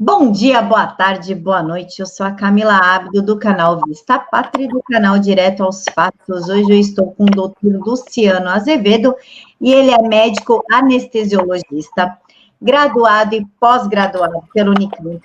Bom dia, boa tarde, boa noite. Eu sou a Camila Abdo, do canal Vista Pátria e do canal Direto aos Fatos. Hoje eu estou com o doutor Luciano Azevedo e ele é médico anestesiologista, graduado e pós-graduado pela Unicamp,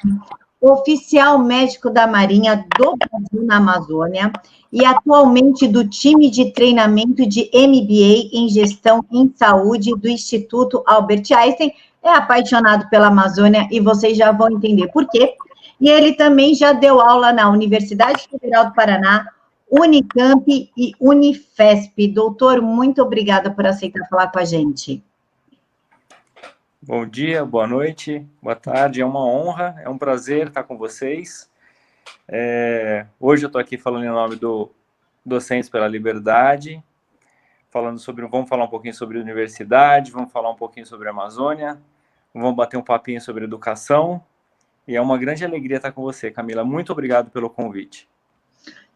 oficial médico da Marinha do Brasil na Amazônia e atualmente do time de treinamento de MBA em Gestão em Saúde do Instituto Albert Einstein. É apaixonado pela Amazônia e vocês já vão entender por quê. E ele também já deu aula na Universidade Federal do Paraná, Unicamp e Unifesp. Doutor, muito obrigada por aceitar falar com a gente. Bom dia, boa noite, boa tarde. É uma honra, é um prazer estar com vocês. Hoje eu estou aqui falando em nome do Docentes pela Liberdade, vamos falar um pouquinho sobre universidade, vamos falar um pouquinho sobre a Amazônia, vamos bater um papinho sobre educação, e é uma grande alegria estar com você, Camila. Muito obrigado pelo convite.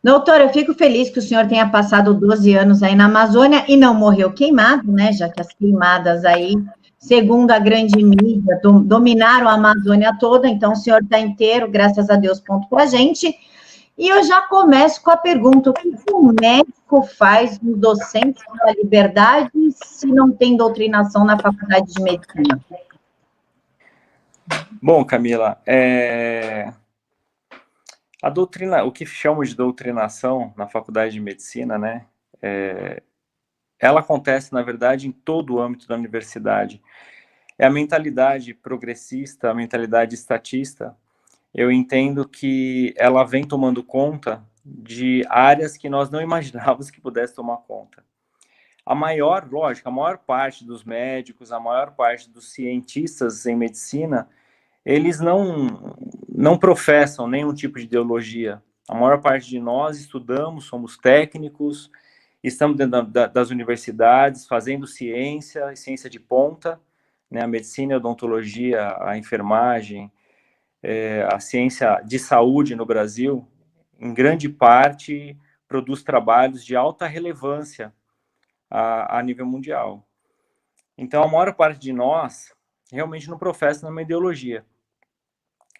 Doutor, eu fico feliz que o senhor tenha passado 12 anos aí na Amazônia e não morreu queimado, né? Já que as queimadas aí, segundo a grande mídia, dominaram a Amazônia toda, então o senhor está inteiro, graças a Deus, ponto com a gente. E eu já começo com a pergunta: o que o médico faz no Docentes pela Liberdade se não tem doutrinação na faculdade de medicina? Bom, Camila, a doutrina, o que chamamos de doutrinação na faculdade de medicina, né, ela acontece, na verdade, em todo o âmbito da universidade. É a mentalidade progressista, a mentalidade estatista. Eu entendo que ela vem tomando conta de áreas que nós não imaginávamos que pudesse tomar conta. A maior parte dos médicos, a maior parte dos cientistas em medicina, eles não professam nenhum tipo de ideologia. A maior parte de nós estudamos, somos técnicos, estamos dentro das universidades, fazendo ciência, ciência de ponta, né? A medicina, a odontologia, a enfermagem, a ciência de saúde no Brasil, em grande parte, produz trabalhos de alta relevância a nível mundial. Então, a maior parte de nós realmente não professa nenhuma ideologia.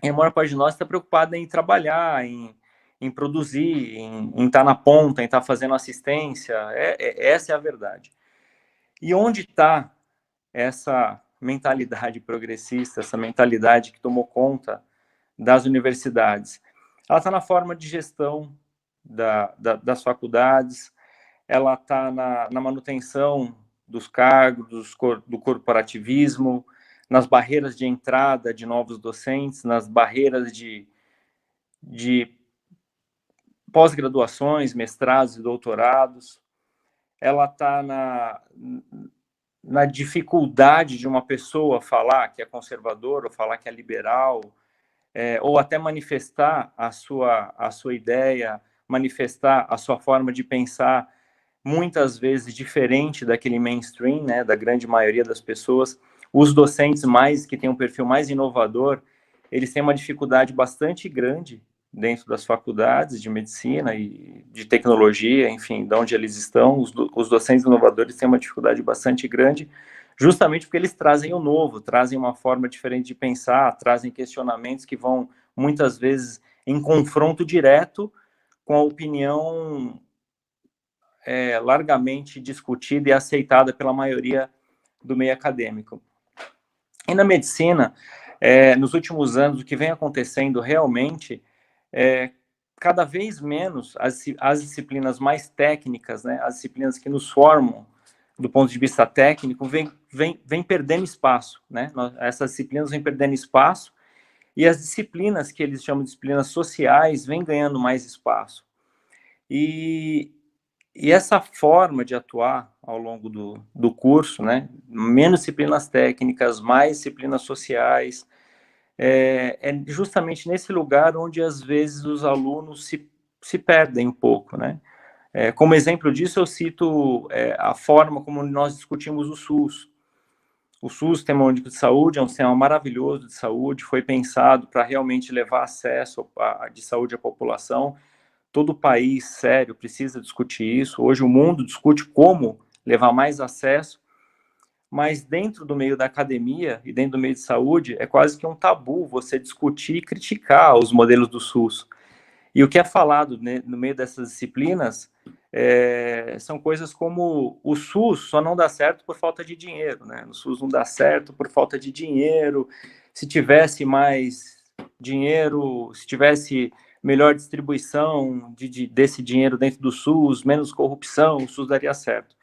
E a maior parte de nós está preocupada em trabalhar, em produzir, em estar na ponta, em estar fazendo assistência. Essa é a verdade. E onde está essa mentalidade progressista, essa mentalidade que tomou conta das universidades? Ela está na forma de gestão das faculdades, ela está na manutenção dos cargos, do corporativismo, nas barreiras de entrada de novos docentes, nas barreiras de pós-graduações, mestrados e doutorados. Ela está na dificuldade de uma pessoa falar que é conservadora, ou falar que é liberal, ou até manifestar a sua ideia, manifestar a sua forma de pensar, muitas vezes diferente daquele mainstream, né, da grande maioria das pessoas. Os docentes que têm um perfil mais inovador, eles têm uma dificuldade bastante grande dentro das faculdades de medicina e de tecnologia, enfim, de onde eles estão. Os docentes inovadores têm uma dificuldade bastante grande, justamente porque eles trazem o novo, trazem uma forma diferente de pensar, trazem questionamentos que vão, muitas vezes, em confronto direto com a opinião largamente discutida e aceitada pela maioria do meio acadêmico. E na medicina, nos últimos anos, o que vem acontecendo realmente cada vez menos as disciplinas mais técnicas, né, as disciplinas que nos formam do ponto de vista técnico, vem perdendo espaço, né? Essas disciplinas vêm perdendo espaço e as disciplinas que eles chamam de disciplinas sociais vêm ganhando mais espaço. E essa forma de atuar ao longo do curso, né, menos disciplinas técnicas, mais disciplinas sociais, é justamente nesse lugar onde, às vezes, os alunos se perdem um pouco, né? Como exemplo disso, eu cito a forma como nós discutimos o SUS. O SUS, Sistema Único de Saúde, é um sistema maravilhoso de saúde, foi pensado para realmente levar acesso de saúde à população. Todo país sério precisa discutir isso. Hoje o mundo discute como levar mais acesso, mas dentro do meio da academia e dentro do meio de saúde, é quase que um tabu você discutir e criticar os modelos do SUS. E o que é falado, né, no meio dessas disciplinas são coisas como o SUS só não dá certo por falta de dinheiro, né? O SUS não dá certo por falta de dinheiro. Se tivesse mais dinheiro, se tivesse melhor distribuição desse dinheiro dentro do SUS, menos corrupção, o SUS daria certo.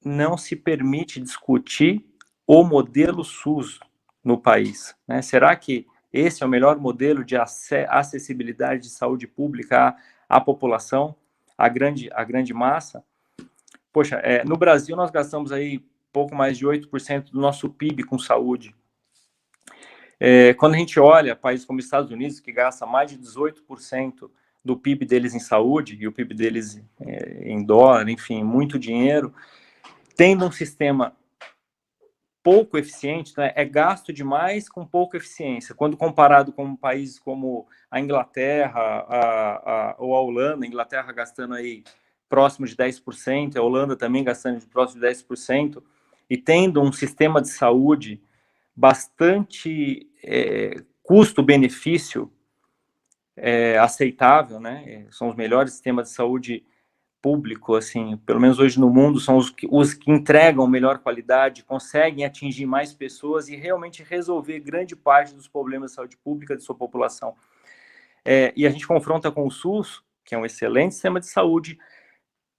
Não se permite discutir o modelo SUS no país, né? Será que esse é o melhor modelo de acessibilidade de saúde pública à população, à grande massa? Poxa, no Brasil nós gastamos aí pouco mais de 8% do nosso PIB com saúde. Quando a gente olha países como os Estados Unidos, que gasta mais de 18% do PIB deles em saúde, e o PIB deles em dólar, enfim, muito dinheiro, tendo um sistema pouco eficiente, né, é gasto demais com pouca eficiência. Quando comparado com países como a Inglaterra ou a Holanda, a Inglaterra gastando aí próximo de 10%, a Holanda também gastando próximo de 10%, e tendo um sistema de saúde bastante custo-benefício aceitável, né? São os melhores sistemas de saúde público, assim, pelo menos hoje no mundo, são os que entregam melhor qualidade, conseguem atingir mais pessoas e realmente resolver grande parte dos problemas de saúde pública de sua população. E a gente confronta com o SUS, que é um excelente sistema de saúde,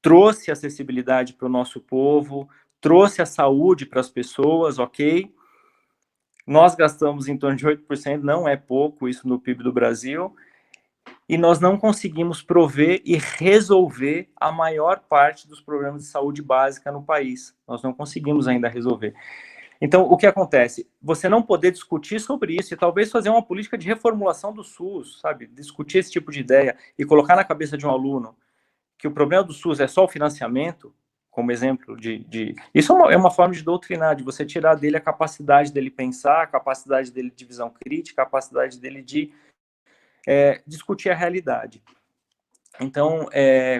trouxe acessibilidade para o nosso povo, trouxe a saúde para as pessoas, ok? Nós gastamos em torno de 8%, não é pouco isso no PIB do Brasil, e nós não conseguimos prover e resolver a maior parte dos problemas de saúde básica no país. Nós não conseguimos ainda resolver. Então, o que acontece? Você não poder discutir sobre isso e talvez fazer uma política de reformulação do SUS, sabe? Discutir esse tipo de ideia e colocar na cabeça de um aluno que o problema do SUS é só o financiamento, como exemplo Isso é uma forma de doutrinar, de você tirar dele a capacidade dele pensar, a capacidade dele de visão crítica, a capacidade dele de discutir a realidade. Então,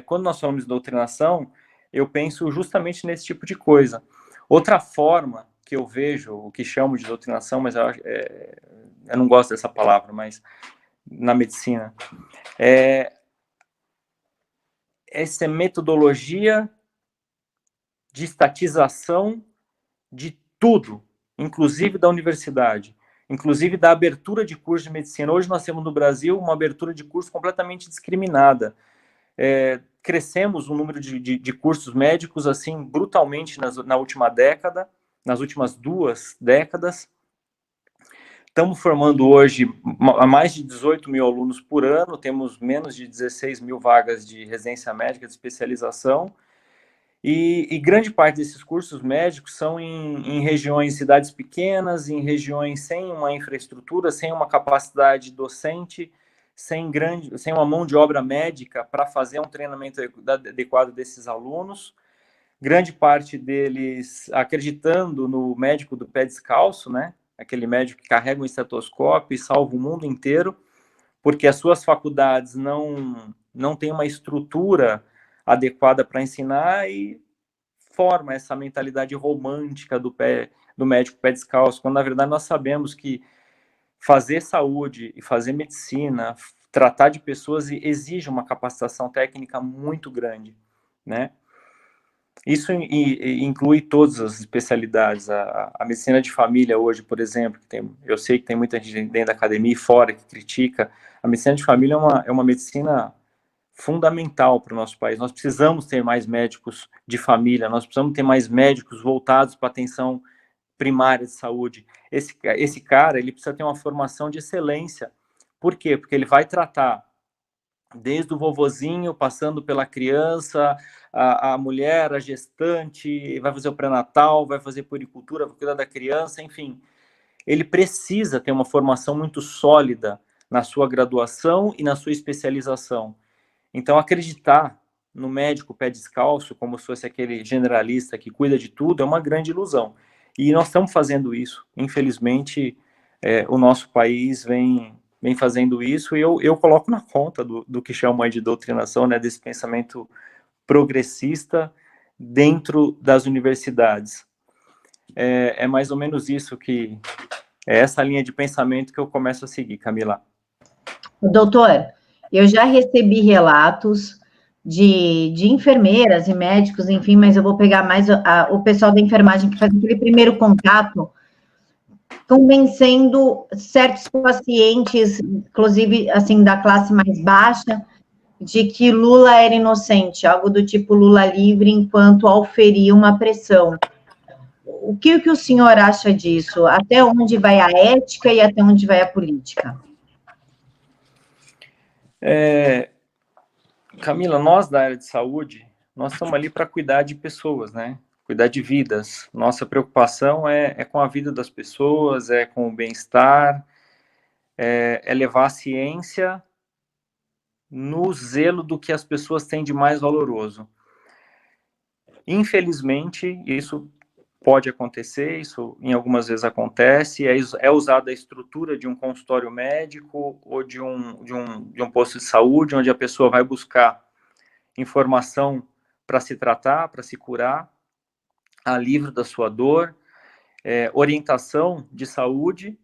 quando nós falamos de doutrinação, eu penso justamente nesse tipo de coisa. Outra forma que eu vejo, o que chamo de doutrinação, mas eu não gosto dessa palavra, mas na medicina, essa metodologia de estatização de tudo, inclusive da universidade, inclusive da abertura de curso de medicina. Hoje nós temos no Brasil uma abertura de curso completamente discriminada. Crescemos o número de cursos médicos assim brutalmente na última década, nas últimas 2 décadas. Estamos formando hoje mais de 18 mil alunos por ano, temos menos de 16 mil vagas de residência médica de especialização, e grande parte desses cursos médicos são em regiões, cidades pequenas, em regiões sem uma infraestrutura, sem uma capacidade docente, sem uma mão de obra médica para fazer um treinamento adequado desses alunos. Grande parte deles acreditando no médico do pé descalço, né? Aquele médico que carrega um estetoscópio e salva o mundo inteiro, porque as suas faculdades não têm uma estrutura adequada para ensinar e forma essa mentalidade romântica do médico pé descalço, quando na verdade nós sabemos que fazer saúde e fazer medicina, tratar de pessoas exige uma capacitação técnica muito grande, né? Isso inclui todas as especialidades. A medicina de família hoje, por exemplo, eu sei que tem muita gente dentro da academia e fora que critica. A medicina de família é uma medicina fundamental para o nosso país. Nós precisamos ter mais médicos de família, nós precisamos ter mais médicos voltados para a atenção primária de saúde. Esse cara, ele precisa ter uma formação de excelência. Por quê? Porque ele vai tratar desde o vovozinho, passando pela criança, a mulher, a gestante, vai fazer o pré-natal, vai fazer puericultura, vai cuidar da criança, enfim. Ele precisa ter uma formação muito sólida na sua graduação e na sua especialização. Então, acreditar no médico pé descalço, como se fosse aquele generalista que cuida de tudo, é uma grande ilusão. E nós estamos fazendo isso. Infelizmente, o nosso país vem fazendo isso, e eu coloco na conta do que chamam de doutrinação, né, desse pensamento progressista dentro das universidades. É mais ou menos isso que é essa linha de pensamento que eu começo a seguir, Camila. Doutor, eu já recebi relatos de enfermeiras e médicos, enfim, mas eu vou pegar mais o pessoal da enfermagem que faz aquele primeiro contato, convencendo certos pacientes, inclusive, assim, da classe mais baixa, de que Lula era inocente, algo do tipo Lula livre, enquanto auferia uma pressão. O que o senhor acha disso? Até onde vai a ética e até onde vai a política? Camila, nós da área de saúde, nós estamos ali para cuidar de pessoas, né? Cuidar de vidas. Nossa preocupação é com a vida das pessoas, é com o bem-estar, é levar a ciência no zelo do que as pessoas têm de mais valoroso. Infelizmente, isso pode acontecer, isso em algumas vezes acontece, é usada a estrutura de um consultório médico ou de um posto de saúde, onde a pessoa vai buscar informação para se tratar, para se curar, alívio da sua dor, orientação de saúde,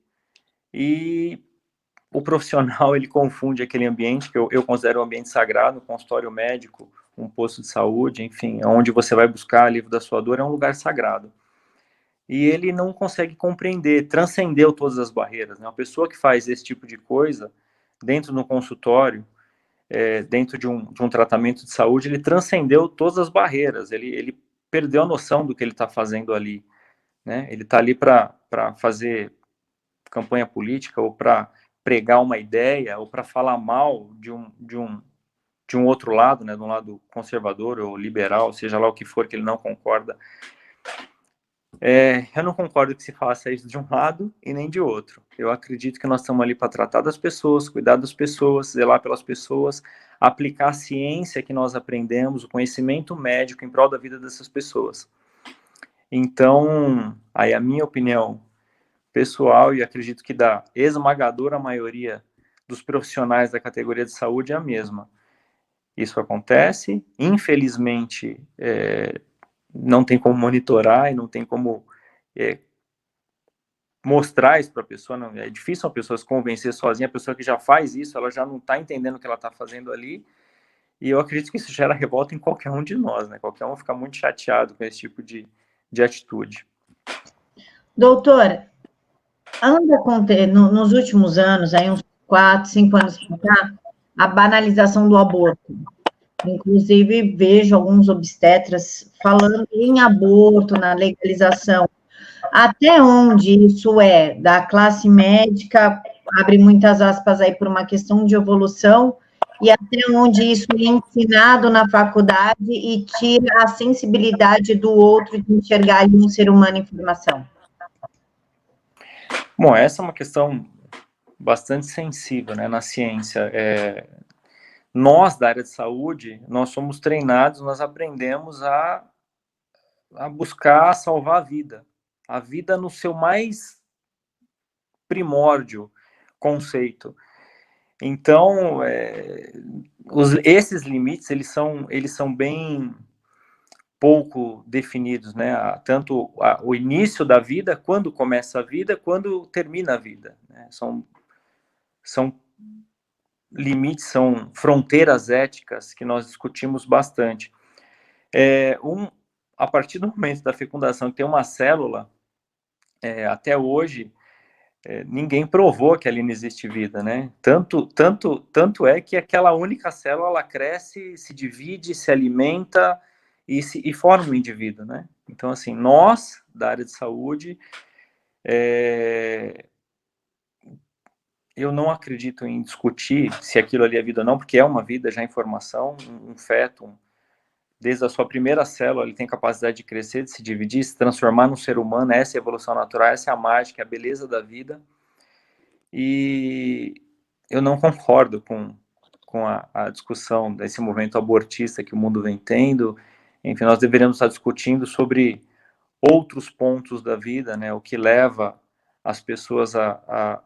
e o profissional, ele confunde aquele ambiente, que eu considero um ambiente sagrado, um consultório médico, um posto de saúde, enfim, onde você vai buscar alívio da sua dor, é um lugar sagrado. E ele não consegue compreender, transcendeu todas as barreiras, né? Uma pessoa que faz esse tipo de coisa dentro do consultório, dentro de um tratamento de saúde, ele transcendeu todas as barreiras, ele perdeu a noção do que ele está fazendo ali, né? Ele está ali para fazer campanha política, ou para pregar uma ideia, ou para falar mal de um outro lado, né? De um lado conservador ou liberal, seja lá o que for que ele não concorda. Eu não concordo que se faça isso de um lado e nem de outro. Eu acredito que nós estamos ali para tratar das pessoas, cuidar das pessoas, zelar pelas pessoas, aplicar a ciência que nós aprendemos, o conhecimento médico em prol da vida dessas pessoas. Então, aí a minha opinião pessoal, e acredito que da esmagadora maioria dos profissionais da categoria de saúde, é a mesma. Isso acontece, infelizmente, não tem como monitorar e não tem como mostrar isso para a pessoa. Não, é difícil uma pessoa se convencer sozinha. A pessoa que já faz isso, ela já não está entendendo o que ela está fazendo ali, e eu acredito que isso gera revolta em qualquer um de nós, né? Qualquer um fica muito chateado com esse tipo de atitude. Doutor, anda nos últimos anos, aí uns 4, 5 anos para cá, a banalização do aborto. Inclusive, vejo alguns obstetras falando em aborto, na legalização. Até onde isso é da classe médica, abre muitas aspas aí por uma questão de evolução, e até onde isso é ensinado na faculdade e tira a sensibilidade do outro de enxergar ali um ser humano em formação. Bom, essa é uma questão bastante sensível, né, na ciência. Nós, da área de saúde, nós somos treinados, nós aprendemos a buscar salvar a vida no seu mais primórdio conceito. Então, esses limites, eles são bem pouco definidos, né? Tanto o início da vida, quando começa a vida, quando termina a vida, né? São limites, são fronteiras éticas que nós discutimos bastante. A partir do momento da fecundação, que tem uma célula, até hoje, ninguém provou que ali não existe vida, né? Tanto é que aquela única célula, ela cresce, se divide, se alimenta e forma um indivíduo, né? Então, assim, nós, da área de saúde, eu não acredito em discutir se aquilo ali é vida ou não, porque é uma vida já em formação, um feto, desde a sua primeira célula, ele tem capacidade de crescer, de se dividir, se transformar num ser humano. Essa é a evolução natural, essa é a mágica, a beleza da vida. E eu não concordo com a discussão desse movimento abortista que o mundo vem tendo. Enfim, nós deveríamos estar discutindo sobre outros pontos da vida, né? O que leva as pessoas a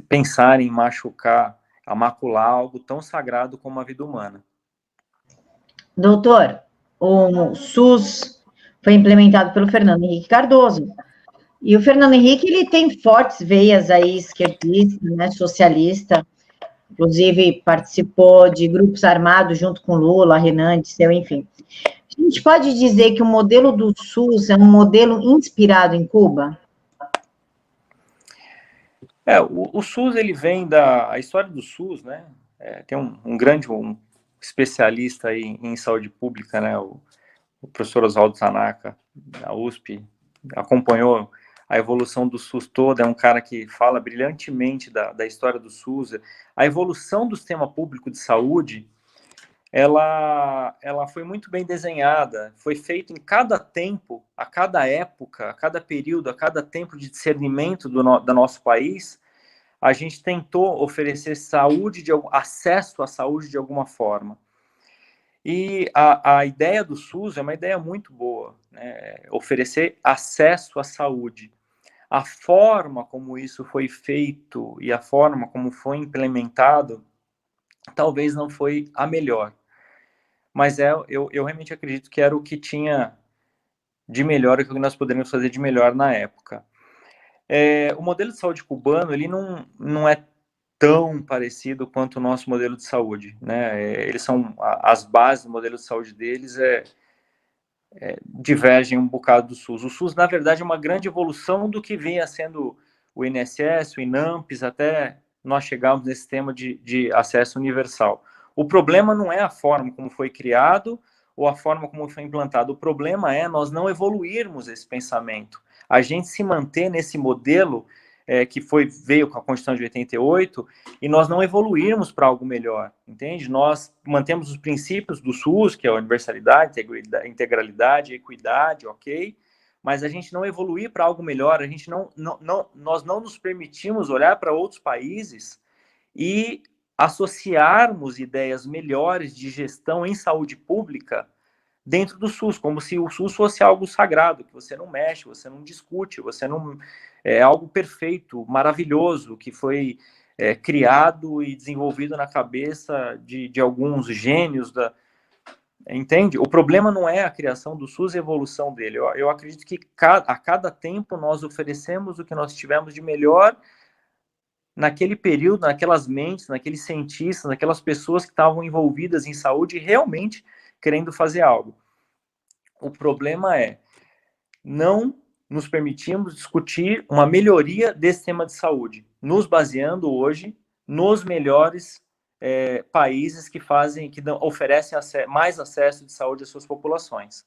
pensarem em machucar, a macular algo tão sagrado como a vida humana. Doutor, o SUS foi implementado pelo Fernando Henrique Cardoso. E o Fernando Henrique, ele tem fortes veias aí esquerdista, né, socialista, inclusive participou de grupos armados junto com Lula, Renan Disseu, enfim. A gente pode dizer que o modelo do SUS é um modelo inspirado em Cuba? O SUS, ele vem a história do SUS, né? Tem um grande especialista aí em saúde pública, né? O professor Oswaldo Tanaka, da USP, acompanhou a evolução do SUS toda, é um cara que fala brilhantemente da história do SUS. A evolução do sistema público de saúde, ela foi muito bem desenhada, foi feito em cada tempo, a cada época, a cada período, a cada tempo de discernimento do nosso país, a gente tentou oferecer saúde, acesso à saúde de alguma forma. E a ideia do SUS é uma ideia muito boa, né? Oferecer acesso à saúde. A forma como isso foi feito e a forma como foi implementado, talvez não foi a melhor. Mas eu realmente acredito que era o que tinha de melhor, o que nós poderíamos fazer de melhor na época. O modelo de saúde cubano, ele não é tão parecido quanto o nosso modelo de saúde, né? Eles são as bases do modelo de saúde deles divergem um bocado do SUS. O SUS, na verdade, é uma grande evolução do que vinha sendo o INSS, o INAMPS, até nós chegarmos nesse tema de acesso universal. O problema não é a forma como foi criado ou a forma como foi implantado. O problema é nós não evoluirmos esse pensamento. A gente se manter nesse modelo que veio com a Constituição de 88 e nós não evoluirmos para algo melhor, entende? Nós mantemos os princípios do SUS, que é a universalidade, integralidade, equidade, ok? Mas a gente não evoluir para algo melhor, nós não nos permitimos olhar para outros países e associarmos ideias melhores de gestão em saúde pública dentro do SUS, como se o SUS fosse algo sagrado, que você não mexe, você não discute, você não... É algo perfeito, maravilhoso, que foi criado e desenvolvido na cabeça de alguns gênios Entende? O problema não é a criação do SUS e a evolução dele. Eu acredito que a cada tempo nós oferecemos o que nós tivemos de melhor naquele período, naquelas mentes, naqueles cientistas, naquelas pessoas que estavam envolvidas em saúde e realmente querendo fazer algo. O problema é não nos permitimos discutir uma melhoria desse sistema de saúde, nos baseando hoje nos melhores países que oferecem mais acesso de saúde às suas populações.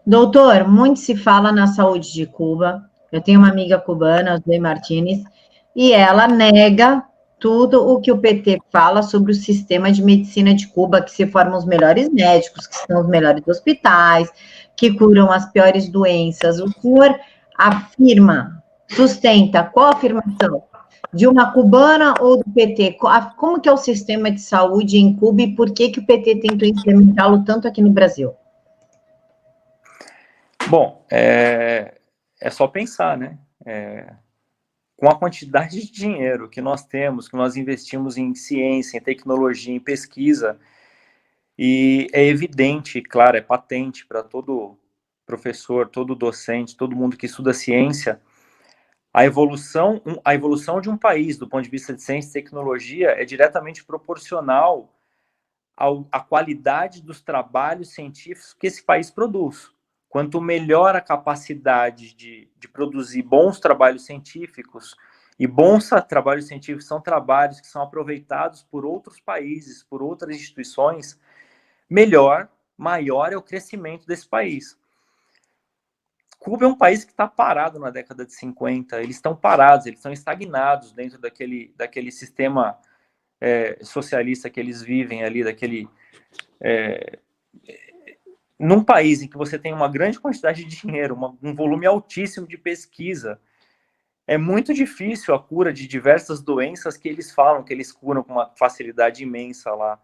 Doutor, muito se fala na saúde de Cuba. Eu tenho uma amiga cubana, Zoe Martinez, e ela nega tudo o que o PT fala sobre o sistema de medicina de Cuba, que se formam os melhores médicos, que são os melhores hospitais, que curam as piores doenças. O senhor afirma, sustenta, qual a afirmação? De uma cubana ou do PT? Como que é o sistema de saúde em Cuba e por que o PT tentou implementá-lo tanto aqui no Brasil? Bom, é só pensar, né? Com a quantidade de dinheiro que nós temos, que nós investimos em ciência, em tecnologia, em pesquisa, e é evidente, claro, é patente para todo professor, todo docente, todo mundo que estuda ciência, a evolução de um país, do ponto de vista de ciência e tecnologia, é diretamente proporcional à qualidade dos trabalhos científicos que esse país produz. Quanto melhor a capacidade de produzir bons trabalhos científicos, e bons trabalhos científicos são trabalhos que são aproveitados por outros países, por outras instituições, maior é o crescimento desse país. Cuba é um país que está parado na década de 50, eles estão parados, eles estão estagnados dentro daquele sistema socialista que eles vivem ali, num país em que você tem uma grande quantidade de dinheiro, um volume altíssimo de pesquisa, é muito difícil a cura de diversas doenças que eles falam que eles curam com uma facilidade imensa lá.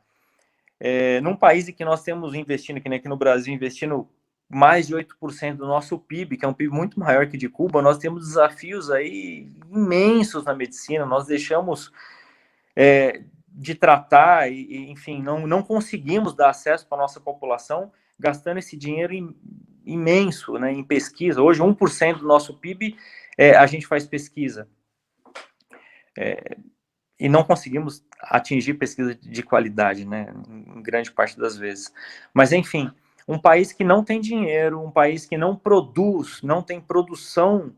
Num país em que nós temos investindo, que nem aqui no Brasil, investindo mais de 8% do nosso PIB, que é um PIB muito maior que de Cuba, nós temos desafios aí imensos na medicina, nós deixamos de tratar, enfim, não conseguimos dar acesso para a nossa população gastando esse dinheiro imenso, né, em pesquisa. Hoje, 1% do nosso PIB a gente faz pesquisa. E não conseguimos atingir pesquisa de qualidade, né, em grande parte das vezes. Mas, enfim, um país que não tem dinheiro, um país que não produz, não tem produção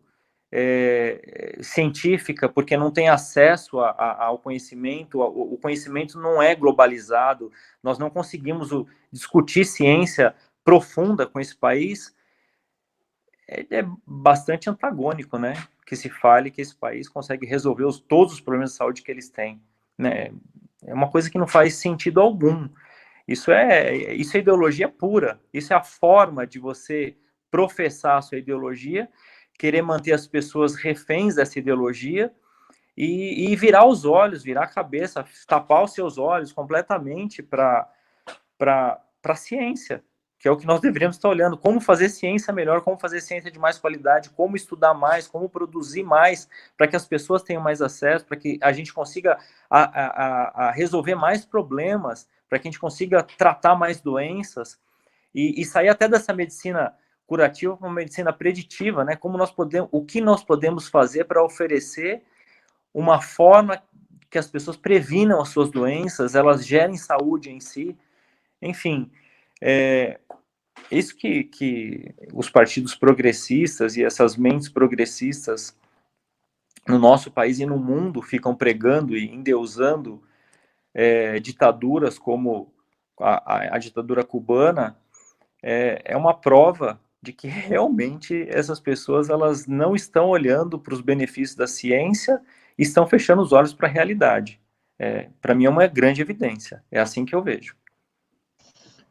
científica, porque não tem acesso ao conhecimento, o conhecimento não é globalizado, nós não conseguimos discutir ciência profunda com esse país, é bastante antagônico, né? Que se fale que esse país consegue resolver todos os problemas de saúde que eles têm, né? É uma coisa que não faz sentido algum. Isso é ideologia pura. Isso é a forma de você professar a sua ideologia, querer manter as pessoas reféns dessa ideologia e virar os olhos, virar a cabeça, tapar os seus olhos completamente para a ciência, que é o que nós deveríamos estar olhando. Como fazer ciência melhor, como fazer ciência de mais qualidade, como estudar mais, como produzir mais, para que as pessoas tenham mais acesso, para que a gente consiga resolver mais problemas, para que a gente consiga tratar mais doenças e sair até dessa medicina curativa para uma medicina preditiva, né? Como nós podemos, o que nós podemos fazer para oferecer uma forma que as pessoas previnam as suas doenças, elas gerem saúde em si, enfim, isso que os partidos progressistas e essas mentes progressistas no nosso país e no mundo ficam pregando e endeusando ditaduras como a ditadura cubana, é uma prova de que realmente essas pessoas elas não estão olhando para os benefícios da ciência e estão fechando os olhos para a realidade. Para mim é uma grande evidência, é assim que eu vejo.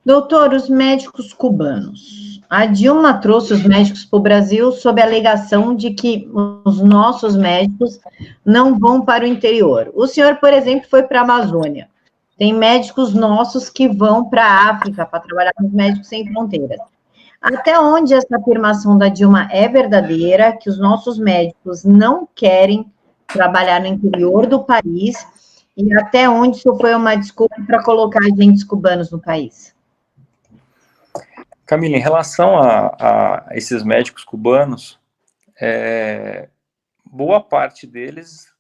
Doutor, os médicos cubanos. A Dilma trouxe os médicos para o Brasil sob a alegação de que os nossos médicos não vão para o interior. O senhor, por exemplo, foi para a Amazônia. Tem médicos nossos que vão para a África para trabalhar com os Médicos Sem Fronteiras. Até onde essa afirmação da Dilma é verdadeira, que os nossos médicos não querem trabalhar no interior do país, e até onde isso foi uma desculpa para colocar agentes cubanos no país? Camila, em relação a esses médicos cubanos, boa parte deles,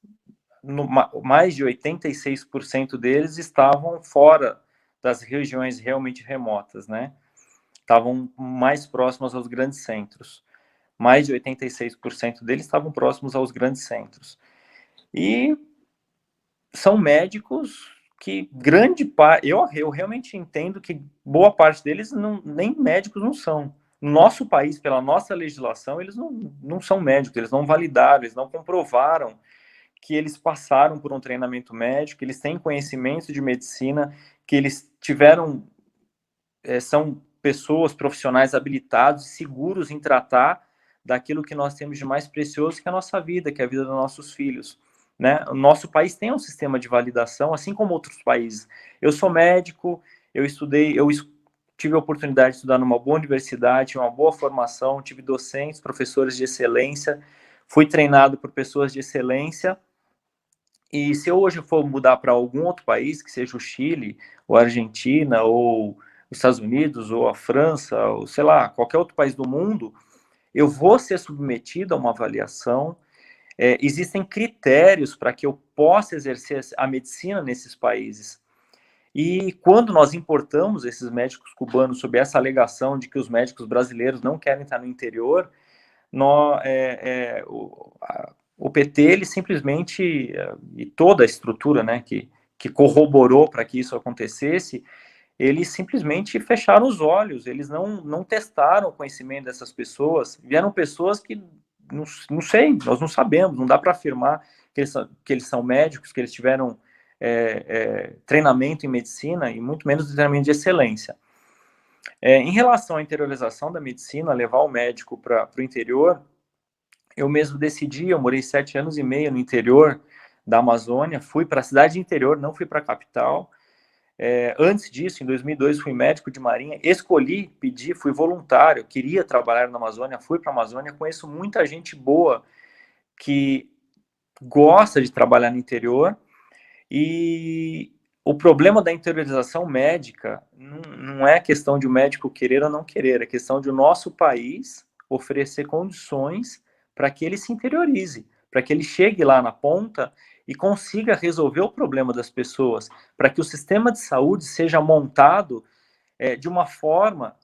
mais de 86% deles estavam fora das regiões realmente remotas, né? Estavam mais próximos aos grandes centros. Mais de 86% deles estavam próximos aos grandes centros. E são médicos que grande parte, eu realmente entendo que boa parte deles nem médicos não são. No nosso país, pela nossa legislação, eles não são médicos, eles não validaram, eles não comprovaram que eles passaram por um treinamento médico, que eles têm conhecimento de medicina, que eles tiveram, são pessoas, profissionais habilitados e seguros em tratar daquilo que nós temos de mais precioso, que é a nossa vida, que é a vida dos nossos filhos. Né? O nosso país tem um sistema de validação, assim como outros países. Eu sou médico, eu estudei, tive a oportunidade de estudar numa boa universidade, uma boa formação, tive docentes, professores de excelência, fui treinado por pessoas de excelência, e se eu hoje for mudar para algum outro país, que seja o Chile, ou a Argentina, ou os Estados Unidos, ou a França, ou sei lá, qualquer outro país do mundo, eu vou ser submetido a uma avaliação. Existem critérios para que eu possa exercer a medicina nesses países. E quando nós importamos esses médicos cubanos sob essa alegação de que os médicos brasileiros não querem estar no interior, o PT, ele simplesmente, e toda a estrutura, né, que corroborou para que isso acontecesse, eles simplesmente fecharam os olhos, eles não testaram o conhecimento dessas pessoas, vieram pessoas que, não sei, nós não sabemos, não dá para afirmar que eles são médicos, que eles tiveram treinamento em medicina, e muito menos treinamento de excelência. Em relação à interiorização da medicina, levar o médico para o interior, eu mesmo decidi, eu morei 7 anos e meio no interior da Amazônia, fui para a cidade interior, não fui para a capital. Antes disso, em 2002, fui médico de marinha, escolhi, pedi, fui voluntário, queria trabalhar na Amazônia, fui para a Amazônia, conheço muita gente boa que gosta de trabalhar no interior, e o problema da interiorização médica não é questão de o médico querer ou não querer, é questão de o nosso país oferecer condições para que ele se interiorize, para que ele chegue lá na ponta e consiga resolver o problema das pessoas, para que o sistema de saúde seja montado de uma forma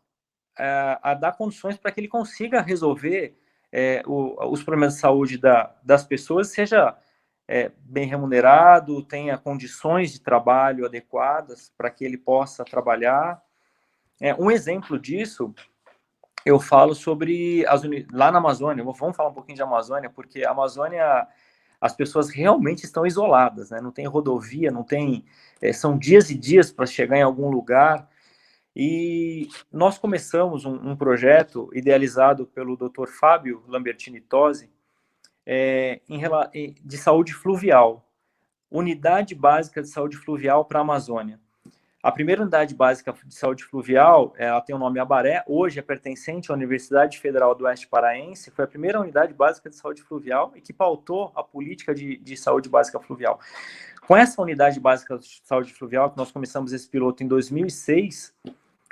a dar condições para que ele consiga resolver os problemas de saúde das pessoas, seja bem remunerado, tenha condições de trabalho adequadas para que ele possa trabalhar. Um exemplo disso, eu falo sobre lá na Amazônia. Vamos falar um pouquinho de Amazônia, porque a Amazônia, as pessoas realmente estão isoladas, né? Não tem rodovia, não tem, são dias e dias para chegar em algum lugar. E nós começamos um projeto idealizado pelo Dr. Fábio Lambertini Tosi, de saúde fluvial, unidade básica de saúde fluvial para a Amazônia. A primeira unidade básica de saúde fluvial, ela tem o nome Abaré, hoje é pertencente à Universidade Federal do Oeste Paraense, foi a primeira unidade básica de saúde fluvial e que pautou a política de saúde básica fluvial. Com essa unidade básica de saúde fluvial, que nós começamos esse piloto em 2006,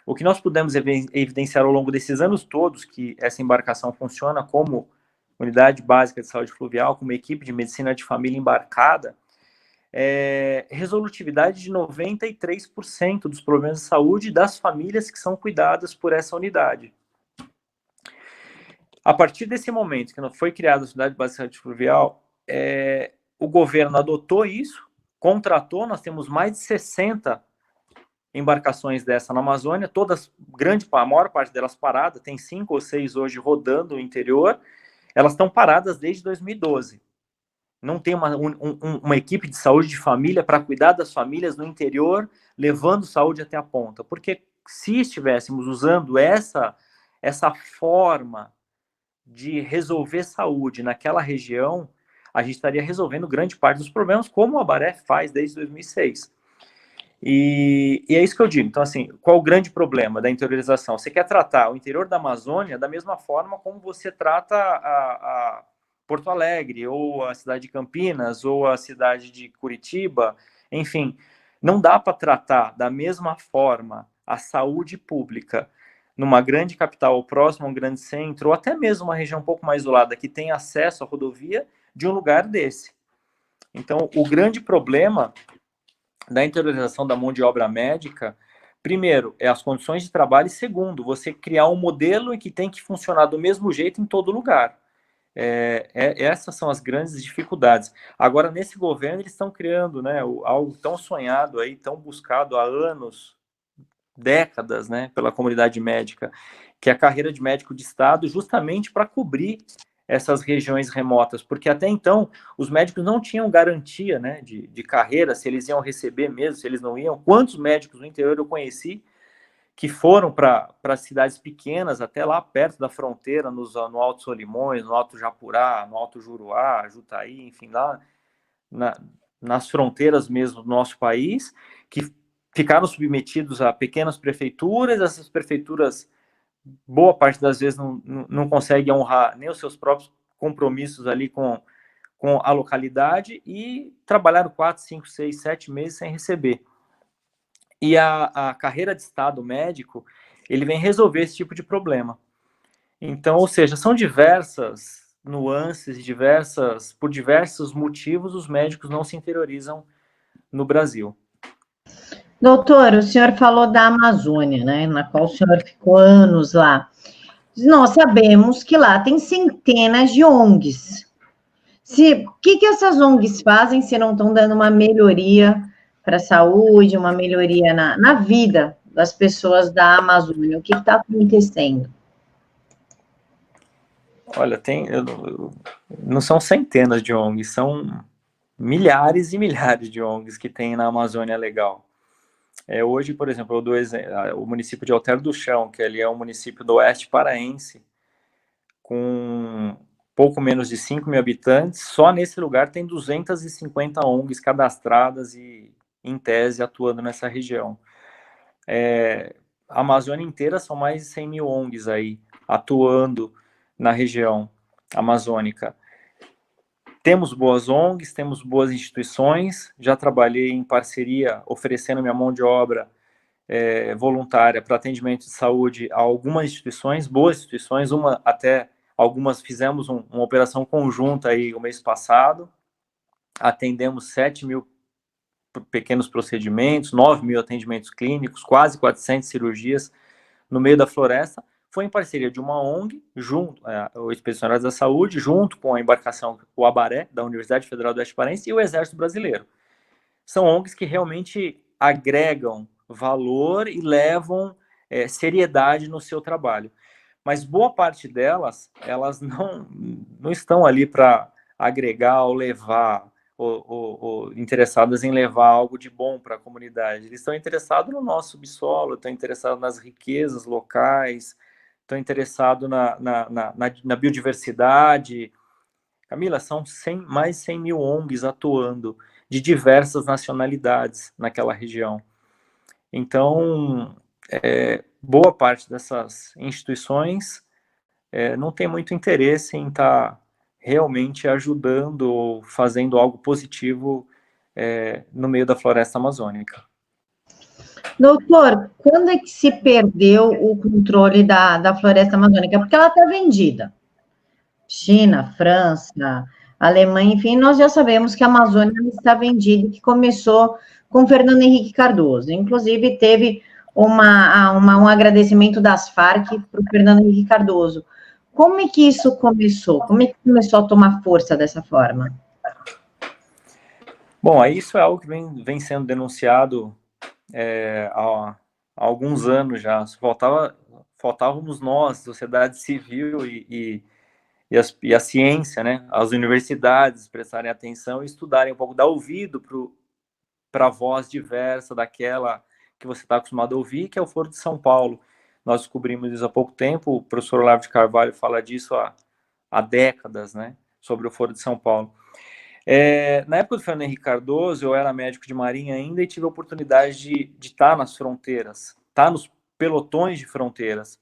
o que nós pudemos evidenciar ao longo desses anos todos que essa embarcação funciona como unidade básica de saúde fluvial, como equipe de medicina de família embarcada, resolutividade de 93% dos problemas de saúde das famílias que são cuidadas por essa unidade. A partir desse momento que foi criada a unidade básica de saúde fluvial, o governo adotou isso, contratou, nós temos mais de 60 embarcações dessa na Amazônia, todas, a maior parte delas parada, tem 5 ou 6 hoje rodando no interior, elas estão paradas desde 2012. Não tem uma equipe de saúde de família para cuidar das famílias no interior, levando saúde até a ponta. Porque se estivéssemos usando essa forma de resolver saúde naquela região, a gente estaria resolvendo grande parte dos problemas, como a Abaré faz desde 2006. E é isso que eu digo. Então, assim, qual o grande problema da interiorização? Você quer tratar o interior da Amazônia da mesma forma como você trata a Porto Alegre, ou a cidade de Campinas, ou a cidade de Curitiba, enfim, não dá para tratar da mesma forma a saúde pública numa grande capital, ou próximo a um grande centro, ou até mesmo uma região um pouco mais isolada, que tem acesso à rodovia, de um lugar desse. Então, o grande problema da interiorização da mão de obra médica, primeiro, é as condições de trabalho, e segundo, você criar um modelo que tem que funcionar do mesmo jeito em todo lugar. Essas são as grandes dificuldades. Agora, nesse governo, eles estão criando, né, algo tão sonhado aí, tão buscado há anos, décadas, né, pela comunidade médica, que é a carreira de médico de Estado, justamente para cobrir essas regiões remotas, porque até então os médicos não tinham garantia, né, de carreira, se eles iam receber mesmo, se eles não iam. Quantos médicos no interior eu conheci que foram para cidades pequenas, até lá perto da fronteira, no Alto Solimões, no Alto Japurá, no Alto Juruá, Jutaí, enfim, lá nas fronteiras mesmo do nosso país, que ficaram submetidos a pequenas prefeituras. Essas prefeituras, boa parte das vezes, não conseguem honrar nem os seus próprios compromissos ali com a localidade, e trabalharam 4, 5, 6, 7 meses sem receber. E a carreira de Estado médico, ele vem resolver esse tipo de problema. Então, ou seja, são diversas nuances, por diversos motivos, os médicos não se interiorizam no Brasil. Doutor, o senhor falou da Amazônia, né, na qual o senhor ficou anos lá. Nós sabemos que lá tem centenas de ONGs. O que essas ONGs fazem se não estão dando uma melhoria para a saúde, uma melhoria na vida das pessoas da Amazônia? O que está acontecendo? Olha, não são centenas de ONGs, são milhares e milhares de ONGs que tem na Amazônia Legal. Hoje, por exemplo, eu dou o município de Alter do Chão, que ali é um município do Oeste Paraense, com pouco menos de 5 mil habitantes. Só nesse lugar tem 250 ONGs cadastradas e, em tese, atuando nessa região. A Amazônia inteira são mais de 100 mil ONGs aí, atuando na região amazônica. Temos boas ONGs, temos boas instituições, já trabalhei em parceria, oferecendo minha mão de obra voluntária para atendimento de saúde a algumas instituições, boas instituições, algumas fizemos uma operação conjunta aí o mês passado, atendemos 7.000 pequenos procedimentos, 9.000 atendimentos clínicos, quase 400 cirurgias no meio da floresta. Foi em parceria de uma ONG, o Expedicionários da Saúde, junto com a embarcação, o Abaré, da Universidade Federal do Oeste Parense, e o Exército Brasileiro. São ONGs que realmente agregam valor e levam seriedade no seu trabalho. Mas boa parte delas, elas não estão ali para agregar ou levar, ou interessadas em levar algo de bom para a comunidade. Eles estão interessados no nosso subsolo, estão interessados nas riquezas locais, estão interessados na biodiversidade. Camila, são mais de 100 mil ONGs atuando, de diversas nacionalidades naquela região. Então, boa parte dessas instituições não tem muito interesse em estar realmente ajudando ou fazendo algo positivo no meio da floresta amazônica. Doutor, quando é que se perdeu o controle da floresta amazônica? Porque ela está vendida. China, França, Alemanha, enfim, nós já sabemos que a Amazônia está vendida, que começou com Fernando Henrique Cardoso. Inclusive, teve um agradecimento das Farc para o Fernando Henrique Cardoso. Como é que isso começou? Como é que começou a tomar força dessa forma? Bom, isso é algo que vem sendo denunciado há alguns anos já. Faltávamos nós, sociedade civil e a ciência, né, as universidades prestarem atenção e estudarem um pouco, dar ouvido para a voz diversa daquela que você está acostumado a ouvir, que é o Foro de São Paulo. Nós descobrimos isso há pouco tempo, o professor Olavo de Carvalho fala disso há décadas, né, sobre o Foro de São Paulo. Na época do Fernando Henrique Cardoso, eu era médico de marinha ainda e tive a oportunidade de estar nas fronteiras, estar nos pelotões de fronteiras.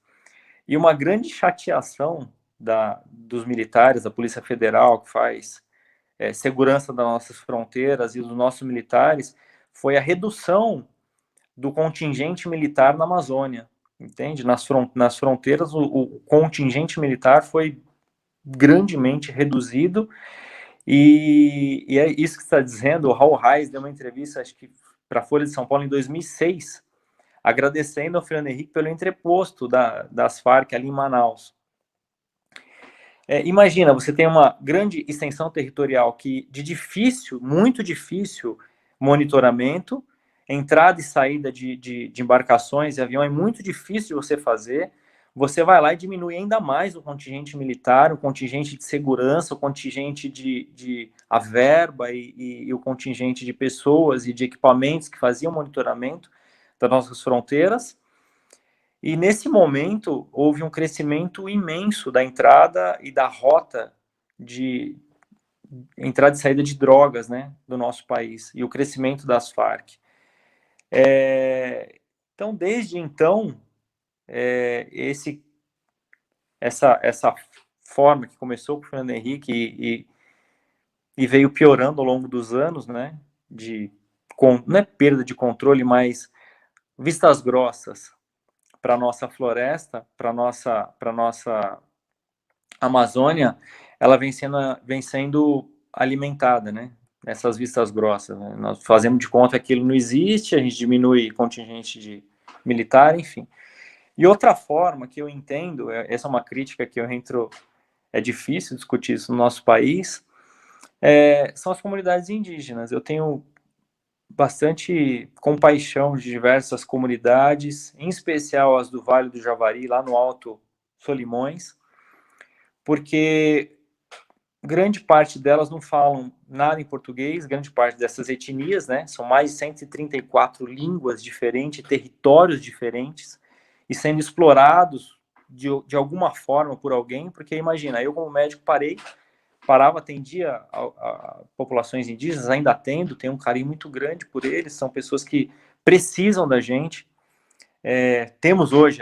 E uma grande chateação dos militares, da Polícia Federal, que faz segurança das nossas fronteiras e dos nossos militares, foi a redução do contingente militar na Amazônia, entende? Nas fronteiras, o contingente militar foi grandemente reduzido, e é isso que você está dizendo. O Raul Reis deu uma entrevista, acho que para a Folha de São Paulo, em 2006, agradecendo ao Fernando Henrique pelo entreposto das Farc ali em Manaus. Imagina, você tem uma grande extensão territorial muito difícil monitoramento, entrada e saída de embarcações e avião é muito difícil de você fazer. Você vai lá e diminui ainda mais o contingente militar, o contingente de segurança, o contingente a verba e o contingente de pessoas e de equipamentos que faziam monitoramento das nossas fronteiras. E nesse momento houve um crescimento imenso da entrada e da rota de entrada e saída de drogas, né, do nosso país, e o crescimento das Farc. Então, desde então, essa forma que começou com o Fernando Henrique e veio piorando ao longo dos anos, né, não é perda de controle, mas vistas grossas para a nossa floresta, para a nossa Amazônia, ela vem sendo alimentada, né? Essas vistas grossas, né? Nós fazemos de conta que aquilo não existe, a gente diminui contingente de militar, enfim. E outra forma que eu entendo, essa é uma crítica que eu entro, é difícil discutir isso no nosso país, são as comunidades indígenas. Eu tenho bastante compaixão de diversas comunidades, em especial as do Vale do Javari, lá no Alto Solimões, porque grande parte delas não falam nada em português, grande parte dessas etnias, né, são mais de 134 línguas diferentes, territórios diferentes, e sendo explorados de alguma forma por alguém, porque imagina, eu como médico parava, atendia a populações indígenas, ainda atendo, tenho um carinho muito grande por eles, são pessoas que precisam da gente. Temos hoje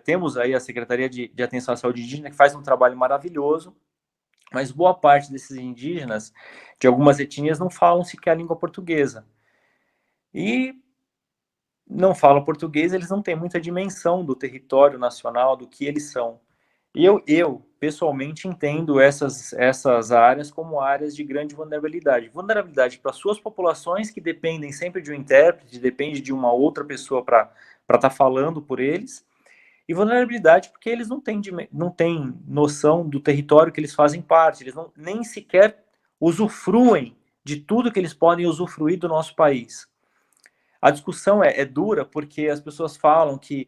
temos aí a Secretaria de Atenção à Saúde Indígena, que faz um trabalho maravilhoso, Mas boa parte desses indígenas, de algumas etnias, não falam sequer a língua portuguesa. E não falam português, eles não têm muita dimensão do território nacional, do que eles são. E eu pessoalmente, entendo essas áreas como áreas de grande vulnerabilidade. Vulnerabilidade para suas populações, que dependem sempre de um intérprete, depende de uma outra pessoa para estar falando por eles, e vulnerabilidade porque eles não têm noção do território que eles fazem parte, eles não, nem sequer usufruem de tudo que eles podem usufruir do nosso país. A discussão é dura porque as pessoas falam que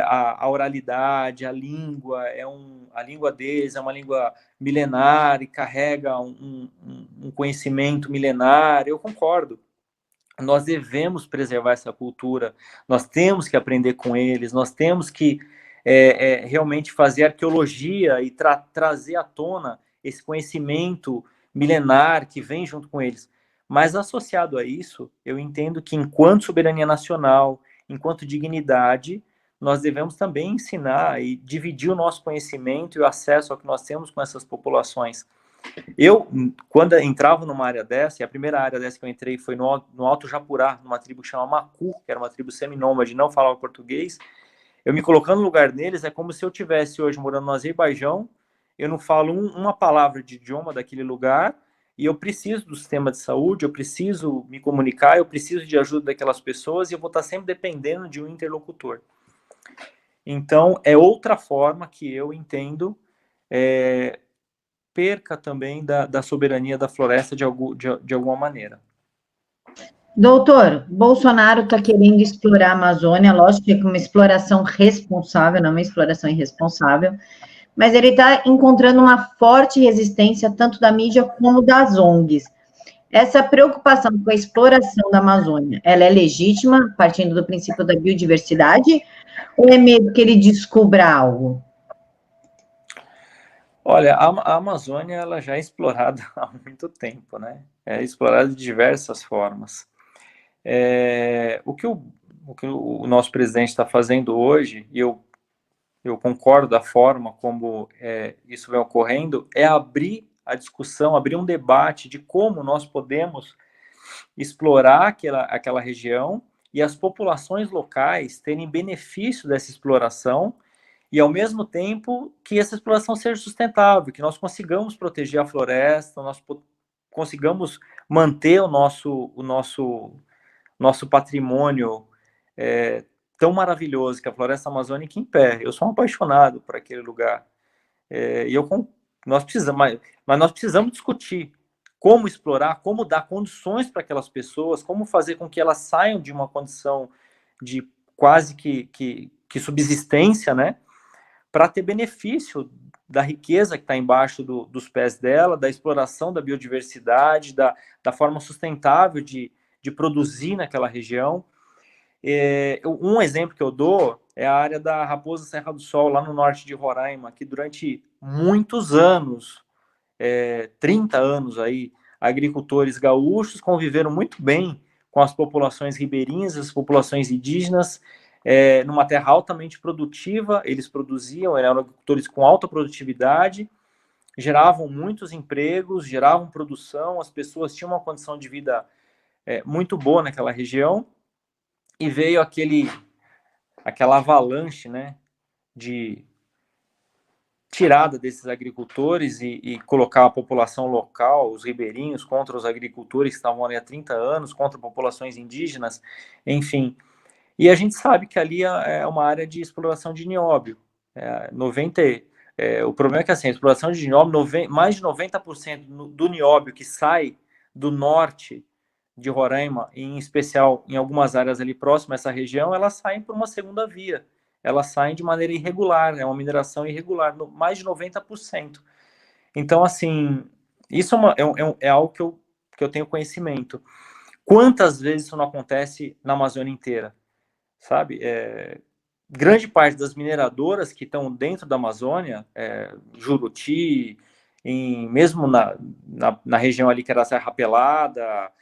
a oralidade, a língua deles é uma língua milenar e carrega um conhecimento milenar. Eu concordo. Nós devemos preservar essa cultura, nós temos que aprender com eles, nós temos que realmente fazer arqueologia e trazer à tona esse conhecimento milenar que vem junto com eles. Mas associado a isso, eu entendo que enquanto soberania nacional, enquanto dignidade, nós devemos também ensinar e dividir o nosso conhecimento e o acesso ao que nós temos com essas populações. Eu, quando entrava numa área dessa, e a primeira área dessa que eu entrei foi no Alto Japurá, numa tribo que chama Macu, que era uma tribo seminômade, não falava português, eu me colocando no lugar deles, é como se eu tivesse hoje morando no Azerbaijão, eu não falo uma palavra de idioma daquele lugar, e eu preciso do sistema de saúde, eu preciso me comunicar, eu preciso de ajuda daquelas pessoas, e eu vou estar sempre dependendo de um interlocutor. Então, é outra forma que eu entendo perca também da soberania da floresta de alguma maneira. Doutor, Bolsonaro está querendo explorar a Amazônia, lógico que é uma exploração responsável, não uma exploração irresponsável, mas ele está encontrando uma forte resistência tanto da mídia como das ONGs. Essa preocupação com a exploração da Amazônia, ela é legítima, partindo do princípio da biodiversidade, ou é medo que ele descubra algo? Olha, a Amazônia ela já é explorada há muito tempo, né? É explorada de diversas formas. O que o nosso presidente está fazendo hoje, e eu concordo da forma como isso vem ocorrendo, é abrir a discussão, abrir um debate de como nós podemos explorar aquela região e as populações locais terem benefício dessa exploração e, ao mesmo tempo, que essa exploração seja sustentável, que nós consigamos proteger a floresta, nós consigamos manter o nosso patrimônio tão maravilhoso que é a floresta amazônica em pé. Eu sou um apaixonado por aquele lugar. Mas nós precisamos discutir como explorar, como dar condições para aquelas pessoas, como fazer com que elas saiam de uma condição de quase que subsistência, né, para ter benefício da riqueza que está embaixo dos pés dela, da exploração da biodiversidade, da forma sustentável de produzir naquela região. Um exemplo que eu dou é a área da Raposa Serra do Sol, lá no norte de Roraima, que durante muitos anos, 30 anos aí, agricultores gaúchos conviveram muito bem com as populações ribeirinhas, as populações indígenas, numa terra altamente produtiva, eles produziam, eram agricultores com alta produtividade, geravam muitos empregos, geravam produção, as pessoas tinham uma condição de vida muito boa naquela região, e veio aquela avalanche, né, de tirada desses agricultores e colocar a população local, os ribeirinhos, contra os agricultores que estavam ali há 30 anos, contra populações indígenas, enfim. E a gente sabe que ali é uma área de exploração de nióbio. O problema é que assim, a exploração de nióbio, mais de 90% do nióbio que sai do norte de Roraima, em especial em algumas áreas ali próximas a essa região, elas saem por uma segunda via. Elas saem de maneira irregular, é uma mineração irregular, mais de 90%. Então, assim, isso é algo que eu tenho conhecimento. Quantas vezes isso não acontece na Amazônia inteira? Sabe? Grande parte das mineradoras que estão dentro da Amazônia, Juruti, mesmo na região ali que era a Serra Pelada,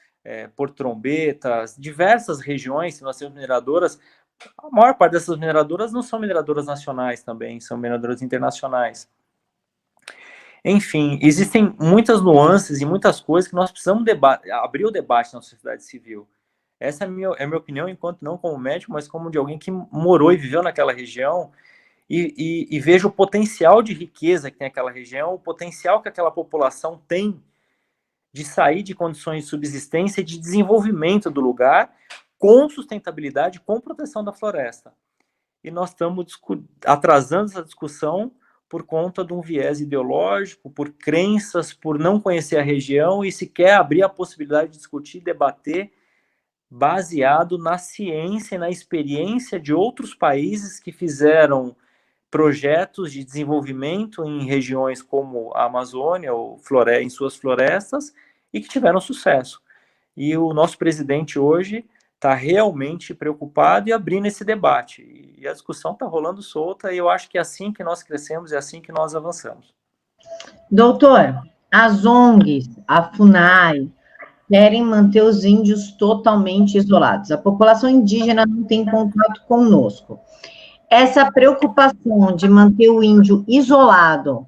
Porto Trombetas, diversas regiões que nós temos mineradoras, a maior parte dessas mineradoras não são mineradoras nacionais também, são mineradoras internacionais. Enfim, existem muitas nuances e muitas coisas que nós precisamos abrir o debate na sociedade civil. Essa é a minha opinião, enquanto não como médico, mas como de alguém que morou e viveu naquela região e vejo o potencial de riqueza que tem aquela região, o potencial que aquela população tem de sair de condições de subsistência e de desenvolvimento do lugar com sustentabilidade, com proteção da floresta. E nós estamos atrasando essa discussão por conta de um viés ideológico, por crenças, por não conhecer a região e sequer abrir a possibilidade de discutir, debater, baseado na ciência e na experiência de outros países que fizeram projetos de desenvolvimento em regiões como a Amazônia ou em suas florestas e que tiveram sucesso. E o nosso presidente hoje está realmente preocupado e abrindo esse debate. E a discussão está rolando solta e eu acho que é assim que nós crescemos, é assim que nós avançamos. Doutor, as ONGs, a FUNAI, querem manter os índios totalmente isolados. A população indígena não tem contato conosco. Essa preocupação de manter o índio isolado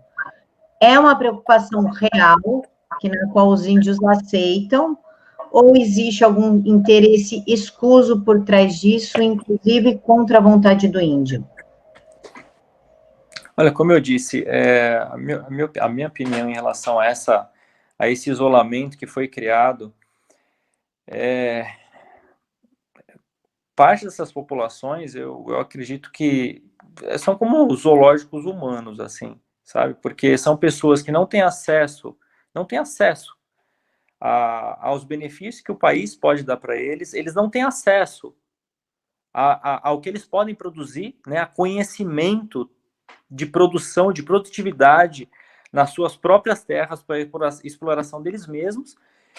é uma preocupação real, na qual os índios aceitam, ou existe algum interesse escuso por trás disso, inclusive contra a vontade do índio? Olha, como eu disse, a minha opinião em relação a esse isolamento que foi criado, parte dessas populações, eu acredito que são como os zoológicos humanos, assim, sabe? Porque são pessoas que não têm acesso aos benefícios que o país pode dar para eles, eles não têm acesso ao que eles podem produzir, né, a conhecimento de produção, de produtividade nas suas próprias terras para a exploração deles mesmos,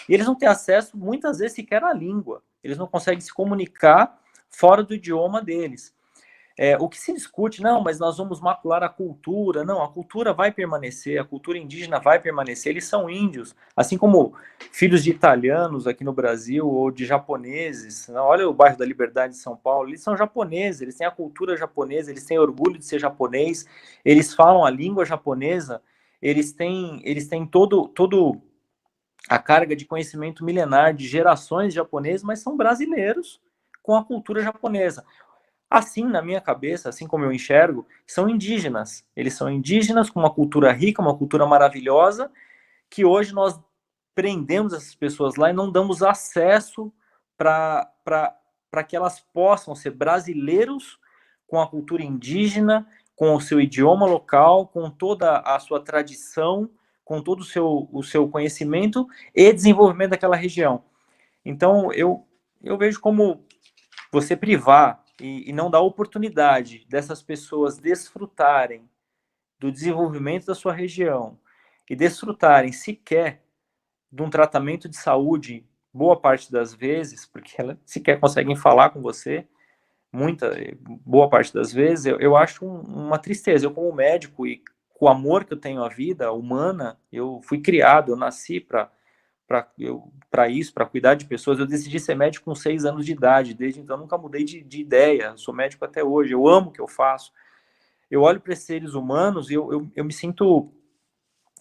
e eles não têm acesso, muitas vezes, sequer à língua. Eles não conseguem se comunicar fora do idioma deles. O que se discute, não, mas nós vamos macular a cultura. Não, a cultura vai permanecer, a cultura indígena vai permanecer. Eles são índios, assim como filhos de italianos aqui no Brasil ou de japoneses. Olha o bairro da Liberdade de São Paulo, eles são japoneses, eles têm a cultura japonesa, eles têm orgulho de ser japonês, eles falam a língua japonesa, eles têm todo a carga de conhecimento milenar de gerações japonesas, mas são brasileiros com a cultura japonesa. Assim, na minha cabeça, assim como eu enxergo, são indígenas. Eles são indígenas com uma cultura rica, uma cultura maravilhosa, que hoje nós prendemos essas pessoas lá e não damos acesso para que elas possam ser brasileiros com a cultura indígena, com o seu idioma local, com toda a sua tradição, com todo o seu conhecimento e desenvolvimento daquela região. Então, eu vejo como você privar e não dar oportunidade dessas pessoas desfrutarem do desenvolvimento da sua região e desfrutarem sequer de um tratamento de saúde, boa parte das vezes, porque elas sequer conseguem falar com você, boa parte das vezes, eu acho uma tristeza. Eu, como médico e com o amor que eu tenho à vida humana, eu fui criado, eu nasci para isso, para cuidar de pessoas. Eu decidi ser médico com 6 anos de idade, desde então nunca mudei de ideia, sou médico até hoje, eu amo o que eu faço. Eu olho para esses seres humanos e eu me sinto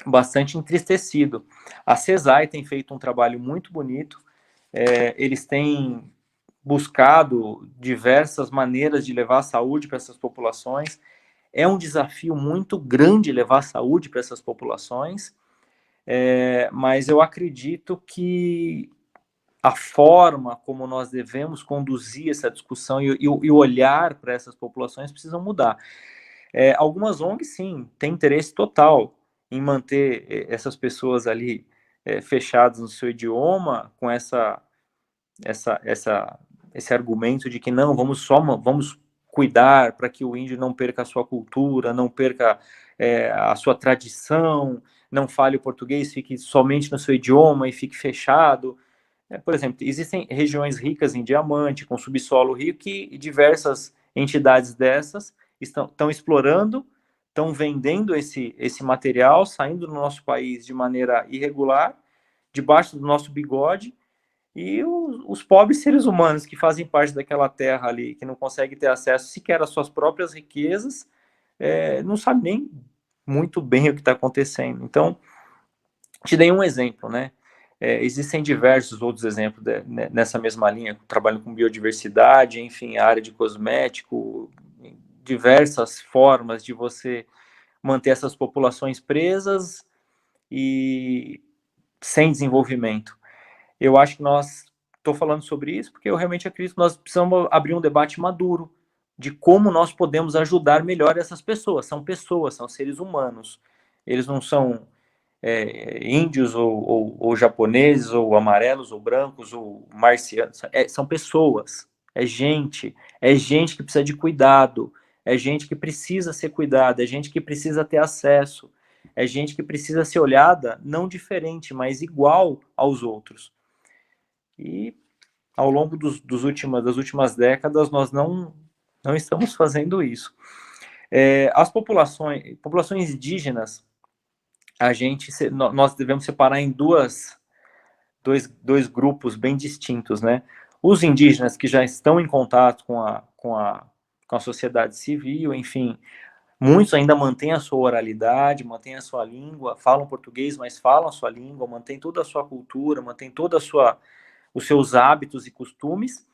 bastante entristecido. A CESAI tem feito um trabalho muito bonito, eles têm buscado diversas maneiras de levar a saúde para essas populações. É um desafio muito grande levar saúde para essas populações, mas eu acredito que a forma como nós devemos conduzir essa discussão e olhar para essas populações precisam mudar. Algumas ONGs, sim, têm interesse total em manter essas pessoas ali fechadas no seu idioma, com esse argumento de que não, vamos cuidar para que o índio não perca a sua cultura, não perca a sua tradição, não fale o português, fique somente no seu idioma e fique fechado. Por exemplo, existem regiões ricas em diamante, com subsolo rico, e diversas entidades dessas estão explorando, estão vendendo esse material, saindo do nosso país de maneira irregular, debaixo do nosso bigode, e os pobres seres humanos que fazem parte daquela terra ali, que não conseguem ter acesso sequer às suas próprias riquezas, não sabem nem muito bem o que está acontecendo. Então, te dei um exemplo, né? Existem diversos outros exemplos nessa mesma linha, trabalhando com biodiversidade, enfim, a área de cosmético, diversas formas de você manter essas populações presas e sem desenvolvimento. Eu acho que estou falando sobre isso porque eu realmente acredito que nós precisamos abrir um debate maduro de como nós podemos ajudar melhor essas pessoas. São seres humanos. Eles não são índios ou japoneses ou amarelos ou brancos ou marcianos. São pessoas. É gente que precisa de cuidado. É gente que precisa ser cuidada. É gente que precisa ter acesso. É gente que precisa ser olhada não diferente, mas igual aos outros. E ao longo das últimas décadas, nós não estamos fazendo isso. As populações indígenas, nós devemos separar em dois grupos bem distintos, né? Os indígenas que já estão em contato com a sociedade civil, enfim, muitos ainda mantêm a sua oralidade, mantêm a sua língua, falam português, mas falam a sua língua, mantêm toda a sua cultura, mantêm toda os seus hábitos e costumes,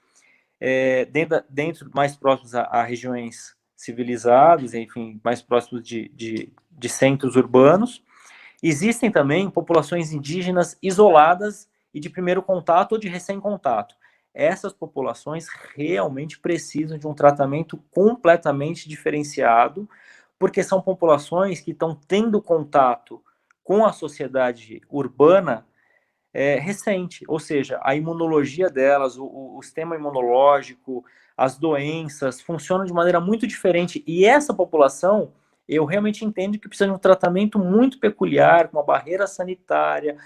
dentro mais próximos a regiões civilizadas, enfim, mais próximos de centros urbanos. Existem também populações indígenas isoladas e de primeiro contato ou de recém-contato. Essas populações realmente precisam de um tratamento completamente diferenciado, porque são populações que estão tendo contato com a sociedade urbana recente, ou seja, a imunologia delas, o sistema imunológico, as doenças funcionam de maneira muito diferente, e essa população, eu realmente entendo que precisa de um tratamento muito peculiar, com uma barreira sanitária,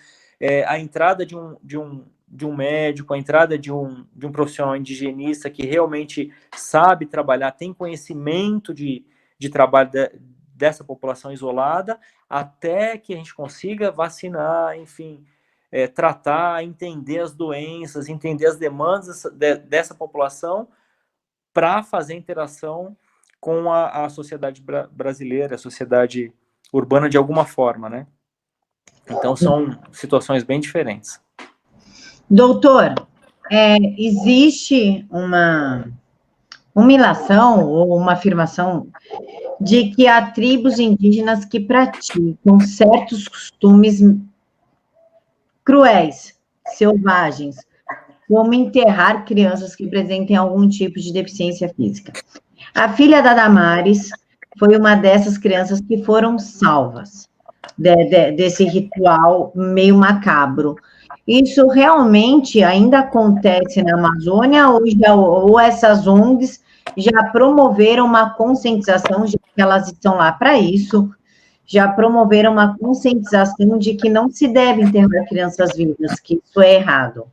a entrada de um médico, a entrada de um profissional indigenista que realmente sabe trabalhar, tem conhecimento de trabalho dessa população isolada, até que a gente consiga vacinar, enfim, tratar, entender as doenças, entender as demandas dessa população para fazer interação com a sociedade brasileira, a sociedade urbana de alguma forma, né? Então, são situações bem diferentes. Doutor, existe uma ilação ou uma afirmação de que há tribos indígenas que praticam certos costumes cruéis, selvagens, como enterrar crianças que apresentem algum tipo de deficiência física. A filha da Damares foi uma dessas crianças que foram salvas desse ritual meio macabro. Isso realmente ainda acontece na Amazônia ou essas ONGs já promoveram uma conscientização de que elas estão lá para isso, já promoveram uma conscientização de que não se deve enterrar crianças vivas, que isso é errado?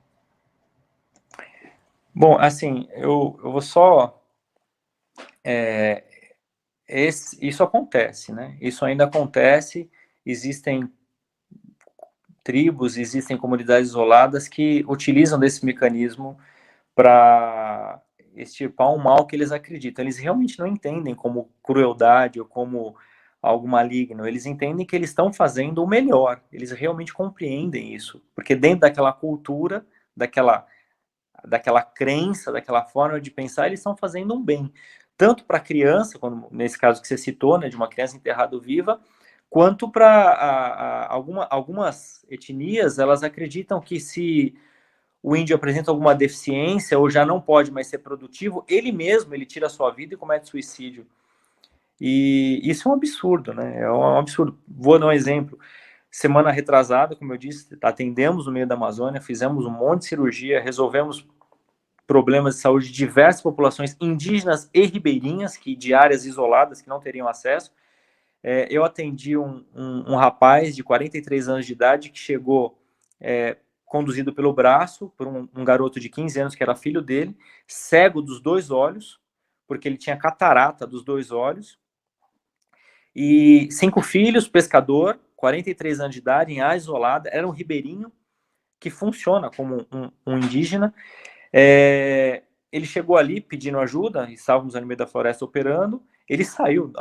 Bom, assim, eu vou só... isso acontece, né? Isso ainda acontece, existem tribos, existem comunidades isoladas que utilizam desse mecanismo para extirpar um mal que eles acreditam. Eles realmente não entendem como crueldade ou como algo maligno, eles entendem que eles estão fazendo o melhor, eles realmente compreendem isso, porque dentro daquela cultura, daquela crença, daquela forma de pensar, eles estão fazendo um bem, tanto para a criança, como nesse caso que você citou, né, de uma criança enterrada viva, quanto para algumas etnias, elas acreditam que se o índio apresenta alguma deficiência ou já não pode mais ser produtivo, ele tira a sua vida e comete suicídio. E isso é um absurdo, né? É um absurdo. Vou dar um exemplo. Semana retrasada, como eu disse, atendemos no meio da Amazônia, fizemos um monte de cirurgia, resolvemos problemas de saúde de diversas populações indígenas e ribeirinhas, de áreas isoladas que não teriam acesso. Eu atendi um rapaz de 43 anos de idade que chegou conduzido pelo braço por um garoto de 15 anos que era filho dele, cego dos dois olhos, porque ele tinha catarata dos dois olhos, e 5 filhos, pescador, 43 anos de idade, em área isolada, era um ribeirinho que funciona como um indígena. Ele chegou ali pedindo ajuda, estávamos no meio da floresta operando, ele saiu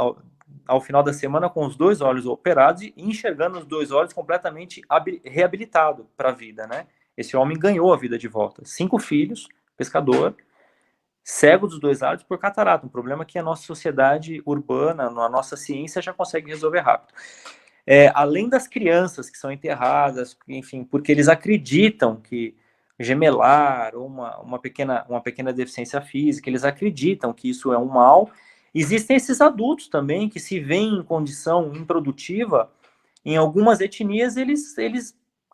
ao final da semana com os 2 olhos operados e enxergando os 2 olhos completamente reabilitado para a vida, né? Esse homem ganhou a vida de volta. 5 filhos, pescador, cego dos 2 lados por catarata, um problema que a nossa sociedade urbana, a nossa ciência já consegue resolver rápido. Além das crianças que são enterradas, enfim, porque eles acreditam que gemelar ou uma pequena deficiência física, eles acreditam que isso é um mal. Existem esses adultos também que se veem em condição improdutiva, em algumas etnias eles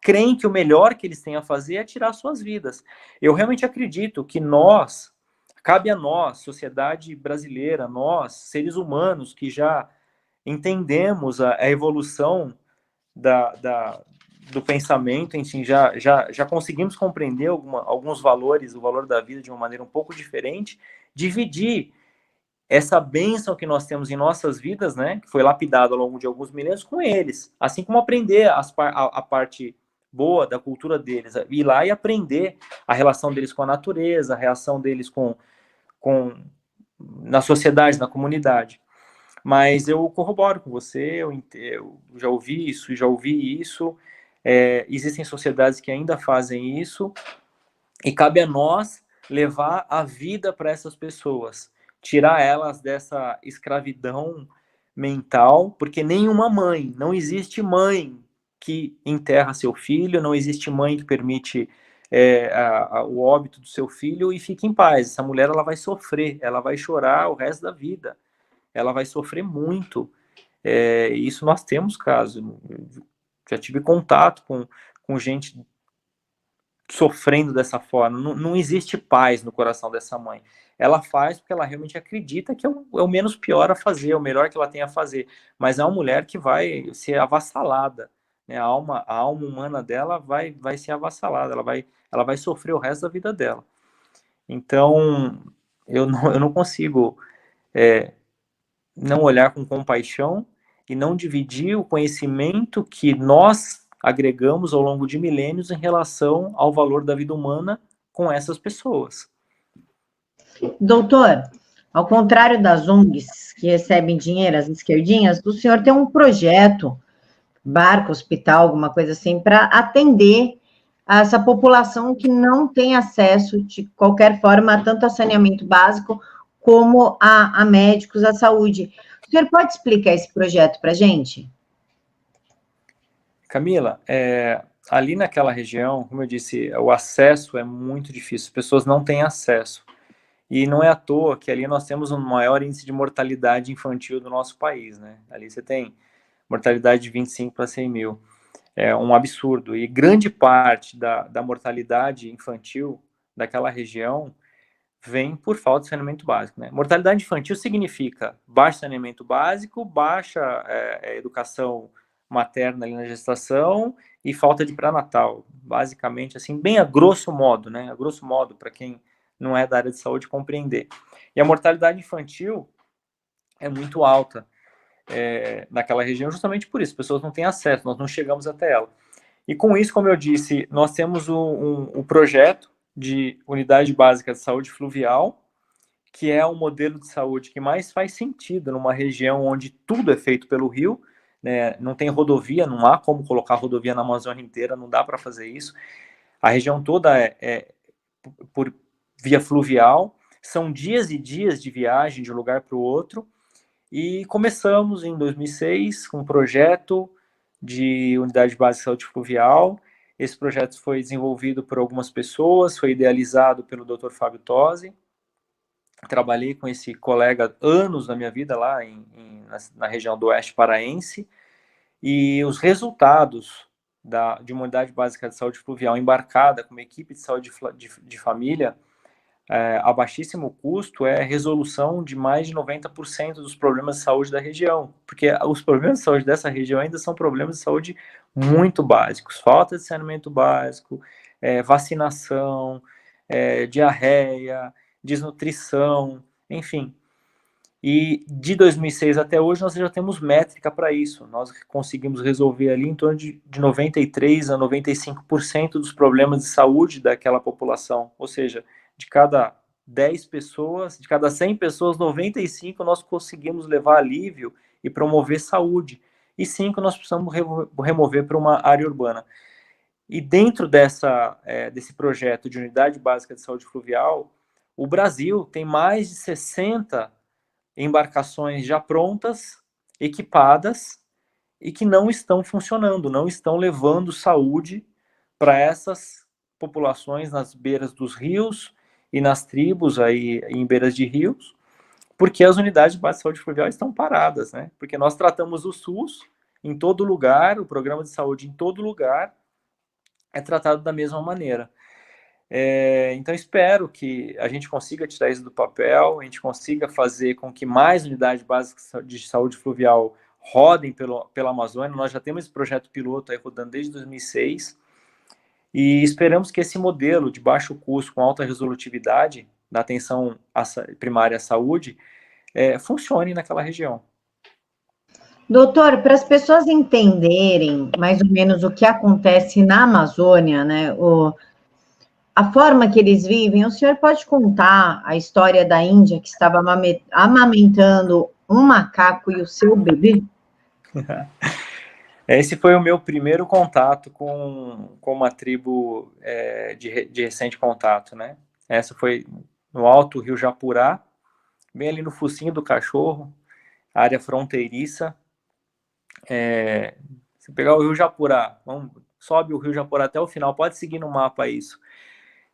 creem que o melhor que eles têm a fazer é tirar suas vidas. Eu realmente acredito que cabe a nós, sociedade brasileira, nós, seres humanos que já entendemos a evolução do pensamento, enfim, já conseguimos compreender alguns valores, o valor da vida de uma maneira um pouco diferente, dividir essa bênção que nós temos em nossas vidas, né, que foi lapidada ao longo de alguns milênios, com eles, assim como aprender a parte boa da cultura deles, ir lá e aprender a relação deles com a natureza, a relação deles na sociedade, na comunidade. Mas eu corroboro com você, eu já ouvi isso, já ouvi isso. Existem sociedades que ainda fazem isso, e cabe a nós levar a vida para essas pessoas, tirar elas dessa escravidão mental, porque nenhuma mãe, não existe mãe que enterra seu filho, não existe mãe que permite o óbito do seu filho e fique em paz. Essa mulher ela vai sofrer, ela vai chorar o resto da vida, ela vai sofrer muito. Isso nós temos caso. Já tive contato com gente sofrendo dessa forma. Não existe paz no coração dessa mãe. Ela faz porque ela realmente acredita que é o menos pior a fazer, é o melhor que ela tem a fazer. Mas é uma mulher que vai ser avassalada, né? A alma humana dela vai ser avassalada, ela vai sofrer o resto da vida dela. Então, eu não consigo não olhar com compaixão e não dividir o conhecimento que nós agregamos ao longo de milênios em relação ao valor da vida humana com essas pessoas. Doutor, ao contrário das ONGs que recebem dinheiro, as esquerdinhas, o senhor tem um projeto, barco, hospital, alguma coisa assim, para atender a essa população que não tem acesso, de qualquer forma, tanto a saneamento básico como a médicos, à saúde. O senhor pode explicar esse projeto para a gente? Camila, ali naquela região, como eu disse, o acesso é muito difícil, as pessoas não têm acesso. E não é à toa que ali nós temos um maior índice de mortalidade infantil do nosso país, né? Ali você tem mortalidade de 25 para 100 mil. É um absurdo. E grande parte da mortalidade infantil daquela região vem por falta de saneamento básico, né? Mortalidade infantil significa baixo saneamento básico, baixa educação materna ali na gestação e falta de pré-natal. Basicamente, assim, bem a grosso modo, né? A grosso modo, para quem não é da área de saúde compreender. E a mortalidade infantil é muito alta naquela região, justamente por isso, as pessoas não têm acesso, nós não chegamos até ela. E com isso, como eu disse, nós temos um projeto de unidade básica de saúde fluvial, que é o modelo de saúde que mais faz sentido numa região onde tudo é feito pelo rio, né? Não tem rodovia, não há como colocar rodovia na Amazônia inteira, não dá para fazer isso. A região toda é por via fluvial, são dias e dias de viagem de um lugar para o outro, e começamos em 2006 com um projeto de unidade básica de saúde fluvial. Esse projeto foi desenvolvido por algumas pessoas, foi idealizado pelo Dr. Fábio Tosi. Trabalhei com esse colega anos da minha vida lá na região do Oeste Paraense, e os resultados de uma unidade básica de saúde fluvial embarcada com uma equipe de saúde de família a baixíssimo custo é a resolução de mais de 90% dos problemas de saúde da região, porque os problemas de saúde dessa região ainda são problemas de saúde muito básicos, falta de saneamento básico, vacinação, diarreia, desnutrição, enfim. E de 2006 até hoje nós já temos métrica para isso, nós conseguimos resolver ali em torno de 93% a 95% dos problemas de saúde daquela população, ou seja, de cada 10 pessoas, de cada 100 pessoas, 95 nós conseguimos levar alívio e promover saúde. E 5, nós precisamos remover para uma área urbana. E dentro desse projeto de unidade básica de saúde fluvial, o Brasil tem mais de 60 embarcações já prontas, equipadas, e que não estão funcionando, não estão levando saúde para essas populações nas beiras dos rios e nas tribos aí em beiras de rios, porque as unidades básicas de saúde fluvial estão paradas, né? Porque nós tratamos o SUS em todo lugar, o programa de saúde em todo lugar é tratado da mesma maneira. Então, espero que a gente consiga tirar isso do papel, a gente consiga fazer com que mais unidades básicas de saúde fluvial rodem pela Amazônia. Nós já temos esse projeto piloto aí rodando desde 2006 e esperamos que esse modelo de baixo custo, com alta resolutividade, da atenção primária à saúde, funcione naquela região. Doutor, para as pessoas entenderem mais ou menos o que acontece na Amazônia, né, a forma que eles vivem, o senhor pode contar a história da Índia que estava amamentando um macaco e o seu bebê? Esse foi o meu primeiro contato com uma tribo de recente contato, né? Essa foi no Alto Rio Japurá, bem ali no focinho do cachorro, área fronteiriça. Se pegar o Rio Japurá, sobe o Rio Japurá até o final, pode seguir no mapa isso.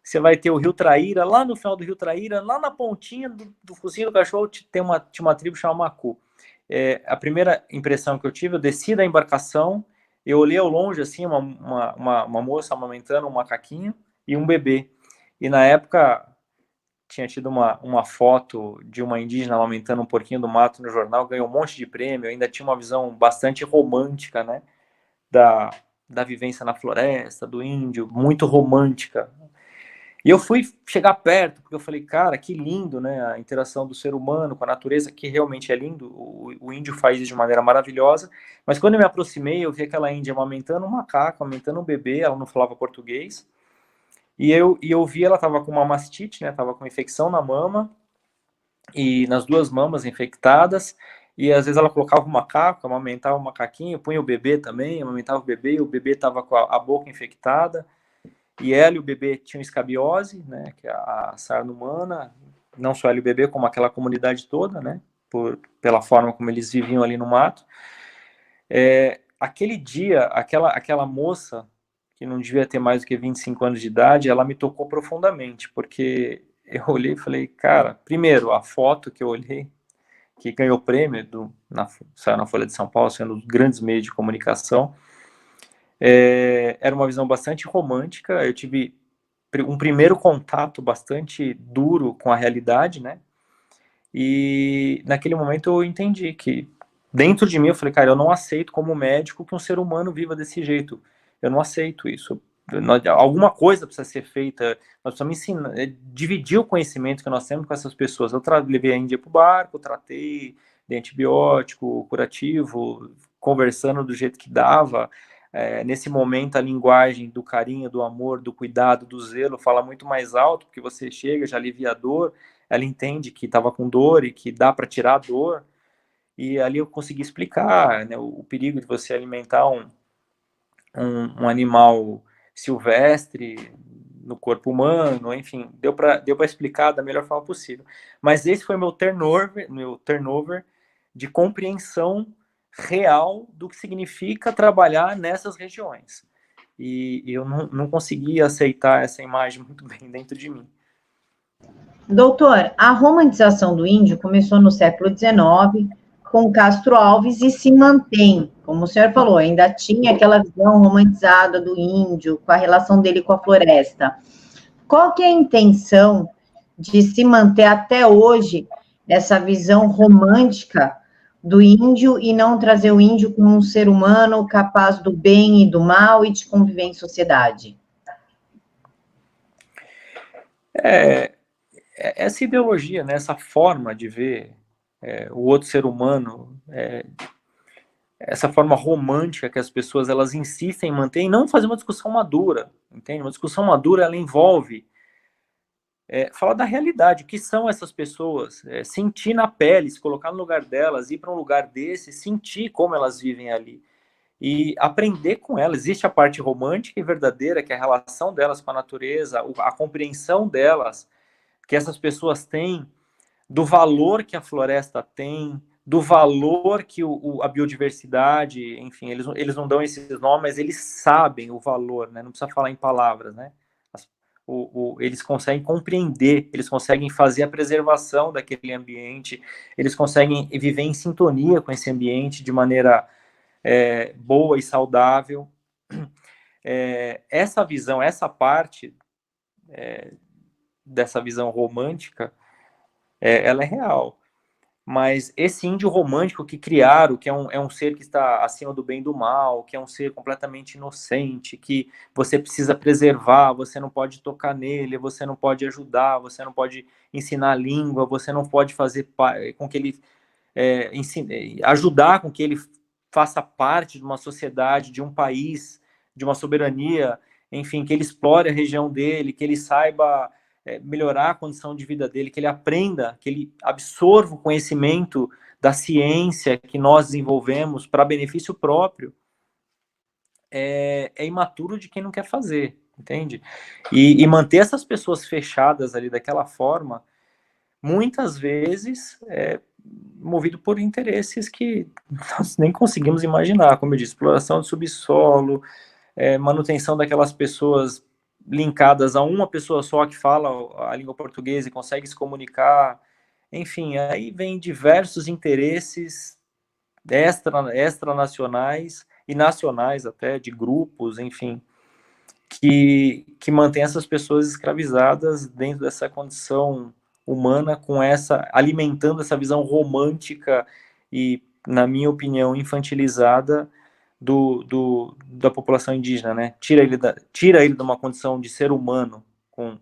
Você vai ter o Rio Traíra, lá no final do Rio Traíra, lá na pontinha do focinho do cachorro, tinha uma tribo chamada Macu. A primeira impressão que eu tive, eu desci da embarcação, eu olhei ao longe, assim, uma moça amamentando um macaquinho e um bebê. E na época, tinha tido uma foto de uma indígena amamentando um porquinho do mato no jornal, ganhou um monte de prêmio, ainda tinha uma visão bastante romântica, né, da vivência na floresta, do índio, muito romântica. E eu fui chegar perto, porque eu falei, cara, que lindo, né, a interação do ser humano com a natureza, que realmente é lindo, o índio faz isso de maneira maravilhosa, mas quando eu me aproximei, eu vi aquela índia amamentando um macaco, amamentando um bebê, ela não falava português, e eu vi ela estava com uma mastite, né, estava com infecção na mama, e nas duas mamas infectadas, e às vezes ela colocava o macaco, amamentava o macaquinho, punha o bebê também, amamentava o bebê, e o bebê estava com a boca infectada, e ela e o bebê tinham escabiose, né, que é a sarna humana, não só ela e o bebê, como aquela comunidade toda, né, pela forma como eles viviam ali no mato. Aquele dia, aquela moça, que não devia ter mais do que 25 anos de idade, ela me tocou profundamente, porque eu olhei e falei, cara, primeiro, a foto que eu olhei, que ganhou prêmio, saiu na Folha de São Paulo, sendo um dos grandes meios de comunicação, era uma visão bastante romântica. Eu tive um primeiro contato bastante duro com a realidade, né? E naquele momento eu entendi que dentro de mim eu falei, cara, eu não aceito como médico que um ser humano viva desse jeito. Eu não aceito isso. Alguma coisa precisa ser feita. Nós precisamos ensinar, dividir o conhecimento que nós temos com essas pessoas. Eu levei a Índia para o barco, tratei, dei antibiótico, curativo, conversando do jeito que dava. Nesse momento a linguagem do carinho, do amor, do cuidado, do zelo fala muito mais alto, porque você chega, já alivia a dor, ela entende que estava com dor e que dá para tirar a dor, e ali eu consegui explicar, né, o perigo de você alimentar um animal silvestre no corpo humano, enfim, deu para explicar da melhor forma possível. Mas esse foi meu turnover de compreensão real do que significa trabalhar nessas regiões. E eu não conseguia aceitar essa imagem muito bem dentro de mim. Doutor, a romantização do índio começou no século XIX, com Castro Alves, e se mantém, como o senhor falou, ainda tinha aquela visão romantizada do índio, com a relação dele com a floresta. Qual que é a intenção de se manter até hoje essa visão romântica do índio e não trazer o índio como um ser humano capaz do bem e do mal e de conviver em sociedade? Essa ideologia, né, essa forma de ver o outro ser humano, essa forma romântica que as pessoas elas insistem em manter, e não fazer uma discussão madura, entende? Uma discussão madura, ela envolve falar da realidade, o que são essas pessoas, sentir na pele, se colocar no lugar delas, ir para um lugar desse, sentir como elas vivem ali e aprender com elas. Existe a parte romântica e verdadeira, que é a relação delas com a natureza, a compreensão delas, que essas pessoas têm, do valor que a floresta tem, do valor que a biodiversidade, enfim, eles não dão esses nomes, mas eles sabem o valor, né? Não precisa falar em palavras, né? Eles conseguem compreender, eles conseguem fazer a preservação daquele ambiente, eles conseguem viver em sintonia com esse ambiente de maneira boa e saudável. Essa visão, essa parte dessa visão romântica, ela é real. Mas esse índio romântico que criaram, que é um ser que está acima do bem e do mal, que é um ser completamente inocente, que você precisa preservar, você não pode tocar nele, você não pode ajudar, você não pode ensinar a língua, você não pode fazer com que ele ajudar com que ele faça parte de uma sociedade, de um país, de uma soberania, enfim, que ele explore a região dele, que ele saiba melhorar a condição de vida dele, que ele aprenda, que ele absorva o conhecimento da ciência que nós desenvolvemos para benefício próprio, é imaturo de quem não quer fazer, entende? E manter essas pessoas fechadas ali daquela forma, muitas vezes movido por interesses que nós nem conseguimos imaginar, como eu disse, exploração de subsolo, manutenção daquelas pessoas linkadas a uma pessoa só que fala a língua portuguesa e consegue se comunicar, enfim, aí vem diversos interesses extranacionais e nacionais até, de grupos, enfim, que mantém essas pessoas escravizadas dentro dessa condição humana, alimentando essa visão romântica e, na minha opinião, infantilizada da população indígena, né? Tira ele de uma condição de ser humano, com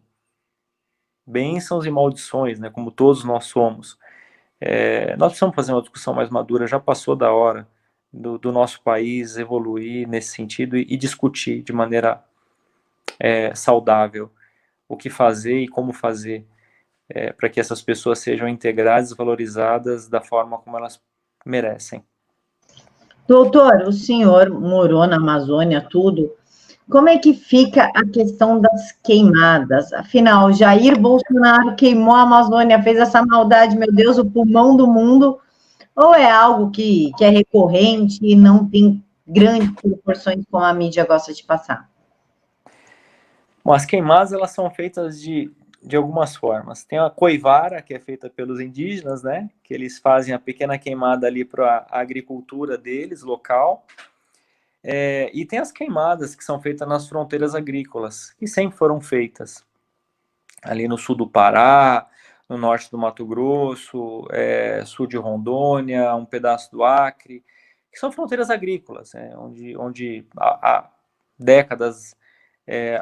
bênçãos e maldições, né? Como todos nós somos. Nós precisamos fazer uma discussão mais madura, já passou da hora do nosso país evoluir nesse sentido e discutir de maneira saudável o que fazer e como fazer para que essas pessoas sejam integradas e valorizadas da forma como elas merecem. Doutor, o senhor morou na Amazônia, tudo. Como é que fica a questão das queimadas? Afinal, Jair Bolsonaro queimou a Amazônia, fez essa maldade, meu Deus, o pulmão do mundo, ou é algo que é recorrente e não tem grandes proporções como a mídia gosta de passar? Bom, as queimadas, elas são feitas de algumas formas. Tem a coivara, que é feita pelos indígenas, né? Que eles fazem a pequena queimada ali para a agricultura deles, local. E tem as queimadas que são feitas nas fronteiras agrícolas, que sempre foram feitas. Ali no sul do Pará, no norte do Mato Grosso, sul de Rondônia, um pedaço do Acre, que são fronteiras agrícolas, onde há décadas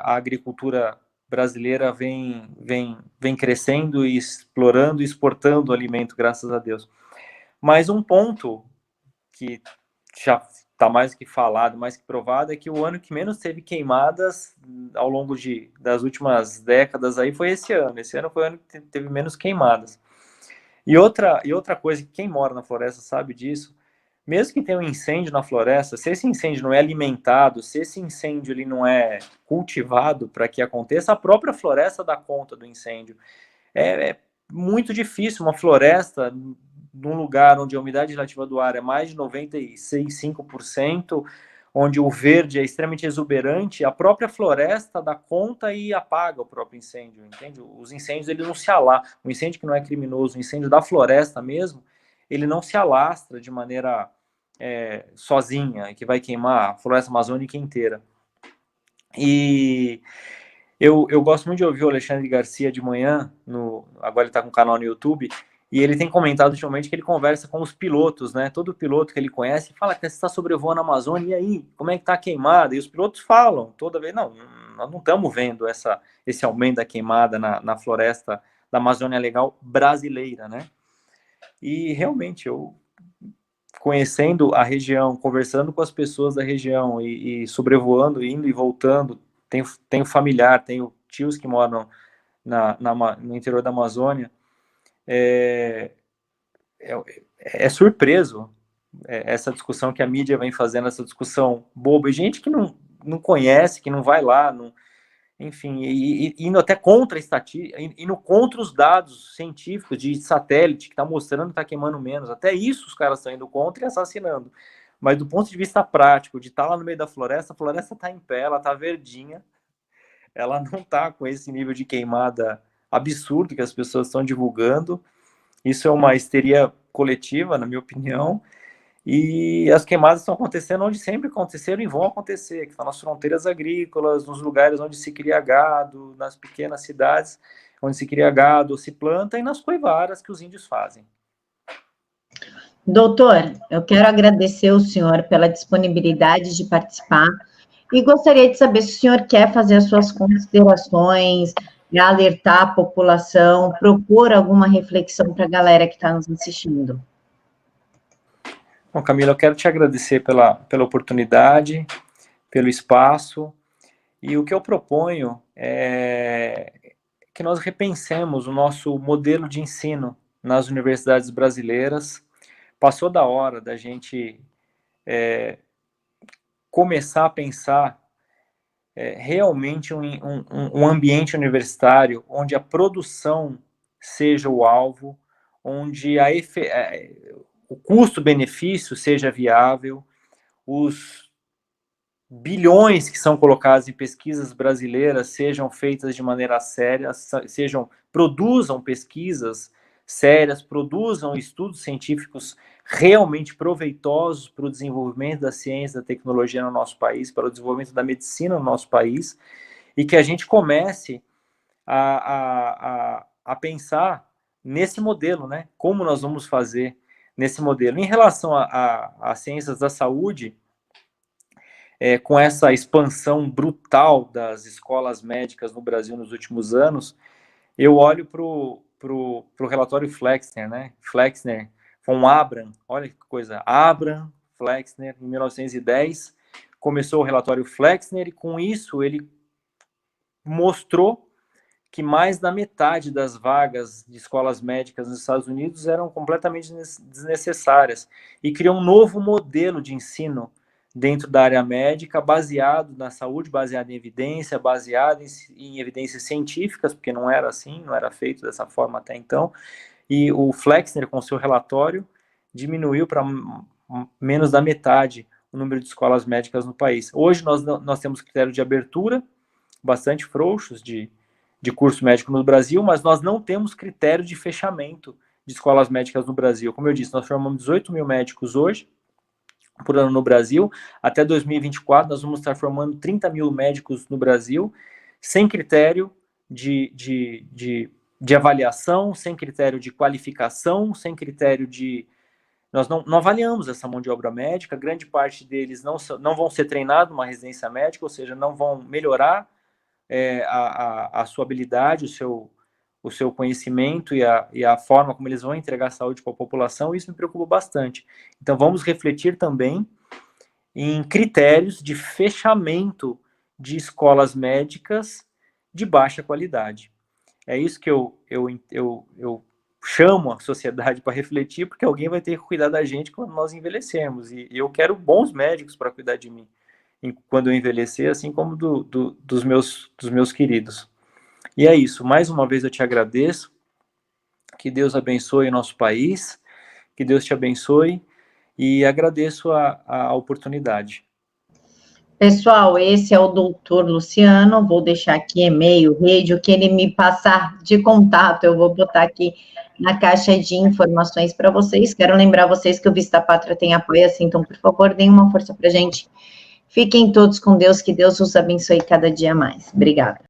a agricultura brasileira vem crescendo e explorando e exportando alimento, graças a Deus. Mas um ponto que já está mais que falado, mais que provado, é que o ano que menos teve queimadas ao longo das últimas décadas aí foi esse ano. Esse ano foi o ano que teve menos queimadas. E outra coisa, que quem mora na floresta sabe disso, mesmo que tenha um incêndio na floresta, se esse incêndio não é alimentado, se esse incêndio ele não é cultivado para que aconteça, a própria floresta dá conta do incêndio. É muito difícil uma floresta, num lugar onde a umidade relativa do ar é mais de 95%, onde o verde é extremamente exuberante, a própria floresta dá conta e apaga o próprio incêndio, entende? Os incêndios, eles não se alastram. O incêndio que não é criminoso, o incêndio da floresta mesmo, ele não se alastra de maneira sozinha, que vai queimar a floresta amazônica inteira. E eu gosto muito de ouvir o Alexandre Garcia de manhã, agora ele está com um canal no YouTube, e ele tem comentado ultimamente que ele conversa com os pilotos, né? Todo piloto que ele conhece fala que você está sobrevoando a Amazônia, e aí, como é que está a queimada? E os pilotos falam toda vez, não, nós não estamos vendo esse aumento da queimada na floresta da Amazônia Legal brasileira, né? E realmente, eu conhecendo a região, conversando com as pessoas da região e sobrevoando, indo e voltando, tenho familiar, tenho tios que moram no interior da Amazônia, é surpreso essa discussão que a mídia vem fazendo, essa discussão boba, e gente que não conhece, que não vai lá, enfim, indo até contra a estatística, indo contra os dados científicos de satélite, que está mostrando que está queimando menos, até isso os caras estão indo contra e assassinando. Mas do ponto de vista prático, de estar lá no meio da floresta, a floresta está em pé, ela está verdinha, ela não está com esse nível de queimada absurdo que as pessoas estão divulgando. Isso é uma histeria coletiva, na minha opinião, e as queimadas estão acontecendo onde sempre aconteceram e vão acontecer, que estão nas fronteiras agrícolas, nos lugares onde se cria gado, nas pequenas cidades onde se cria gado, se planta, e nas coivaras que os índios fazem. Doutor, eu quero agradecer o senhor pela disponibilidade de participar e gostaria de saber se o senhor quer fazer as suas considerações, alertar a população, propor alguma reflexão para a galera que está nos assistindo. Bom, Camila, eu quero te agradecer pela oportunidade, pelo espaço, e o que eu proponho é que nós repensemos o nosso modelo de ensino nas universidades brasileiras. Passou da hora da gente começar a pensar realmente um ambiente universitário onde a produção seja o alvo, onde o custo-benefício seja viável, os bilhões que são colocados em pesquisas brasileiras sejam feitas de maneira séria, produzam pesquisas sérias, produzam estudos científicos realmente proveitosos para o desenvolvimento da ciência e da tecnologia no nosso país, para o desenvolvimento da medicina no nosso país, e que a gente comece a pensar nesse modelo, né? Como nós vamos fazer nesse modelo. Em relação às ciências da saúde, com essa expansão brutal das escolas médicas no Brasil nos últimos anos, eu olho para o relatório Flexner, né? Flexner von Abram, olha que coisa, Abram, Flexner, em 1910, começou o relatório Flexner, e com isso ele mostrou que mais da metade das vagas de escolas médicas nos Estados Unidos eram completamente desnecessárias, e criou um novo modelo de ensino dentro da área médica, baseado na saúde, baseado em evidência, baseado em evidências científicas, porque não era assim, não era feito dessa forma até então, e o Flexner, com seu relatório, diminuiu para menos da metade o número de escolas médicas no país. Hoje nós temos critério de abertura, bastante frouxos de curso médico no Brasil, mas nós não temos critério de fechamento de escolas médicas no Brasil. Como eu disse, nós formamos 18 mil médicos hoje, por ano no Brasil. Até 2024, nós vamos estar formando 30 mil médicos no Brasil, sem critério de avaliação, sem critério de qualificação, sem critério de... Nós não avaliamos essa mão de obra médica, grande parte deles não vão ser treinados numa residência médica, ou seja, não vão melhorar a sua habilidade, o seu conhecimento e a forma como eles vão entregar saúde para a população. Isso me preocupa bastante. Então, vamos refletir também em critérios de fechamento de escolas médicas de baixa qualidade. É isso que eu chamo a sociedade para refletir, porque alguém vai ter que cuidar da gente quando nós envelhecermos, e eu quero bons médicos para cuidar de mim quando eu envelhecer, assim como dos meus queridos. E é isso, mais uma vez eu te agradeço, que Deus abençoe o nosso país, que Deus te abençoe, e agradeço a oportunidade. Pessoal, esse é o doutor Luciano, vou deixar aqui e-mail, rede, o que ele me passar de contato, eu vou botar aqui na caixa de informações para vocês. Quero lembrar vocês que o Vista Pátria tem apoio-se, então, por favor, deem uma força para a gente. Fiquem todos com Deus, que Deus os abençoe cada dia mais. Obrigada.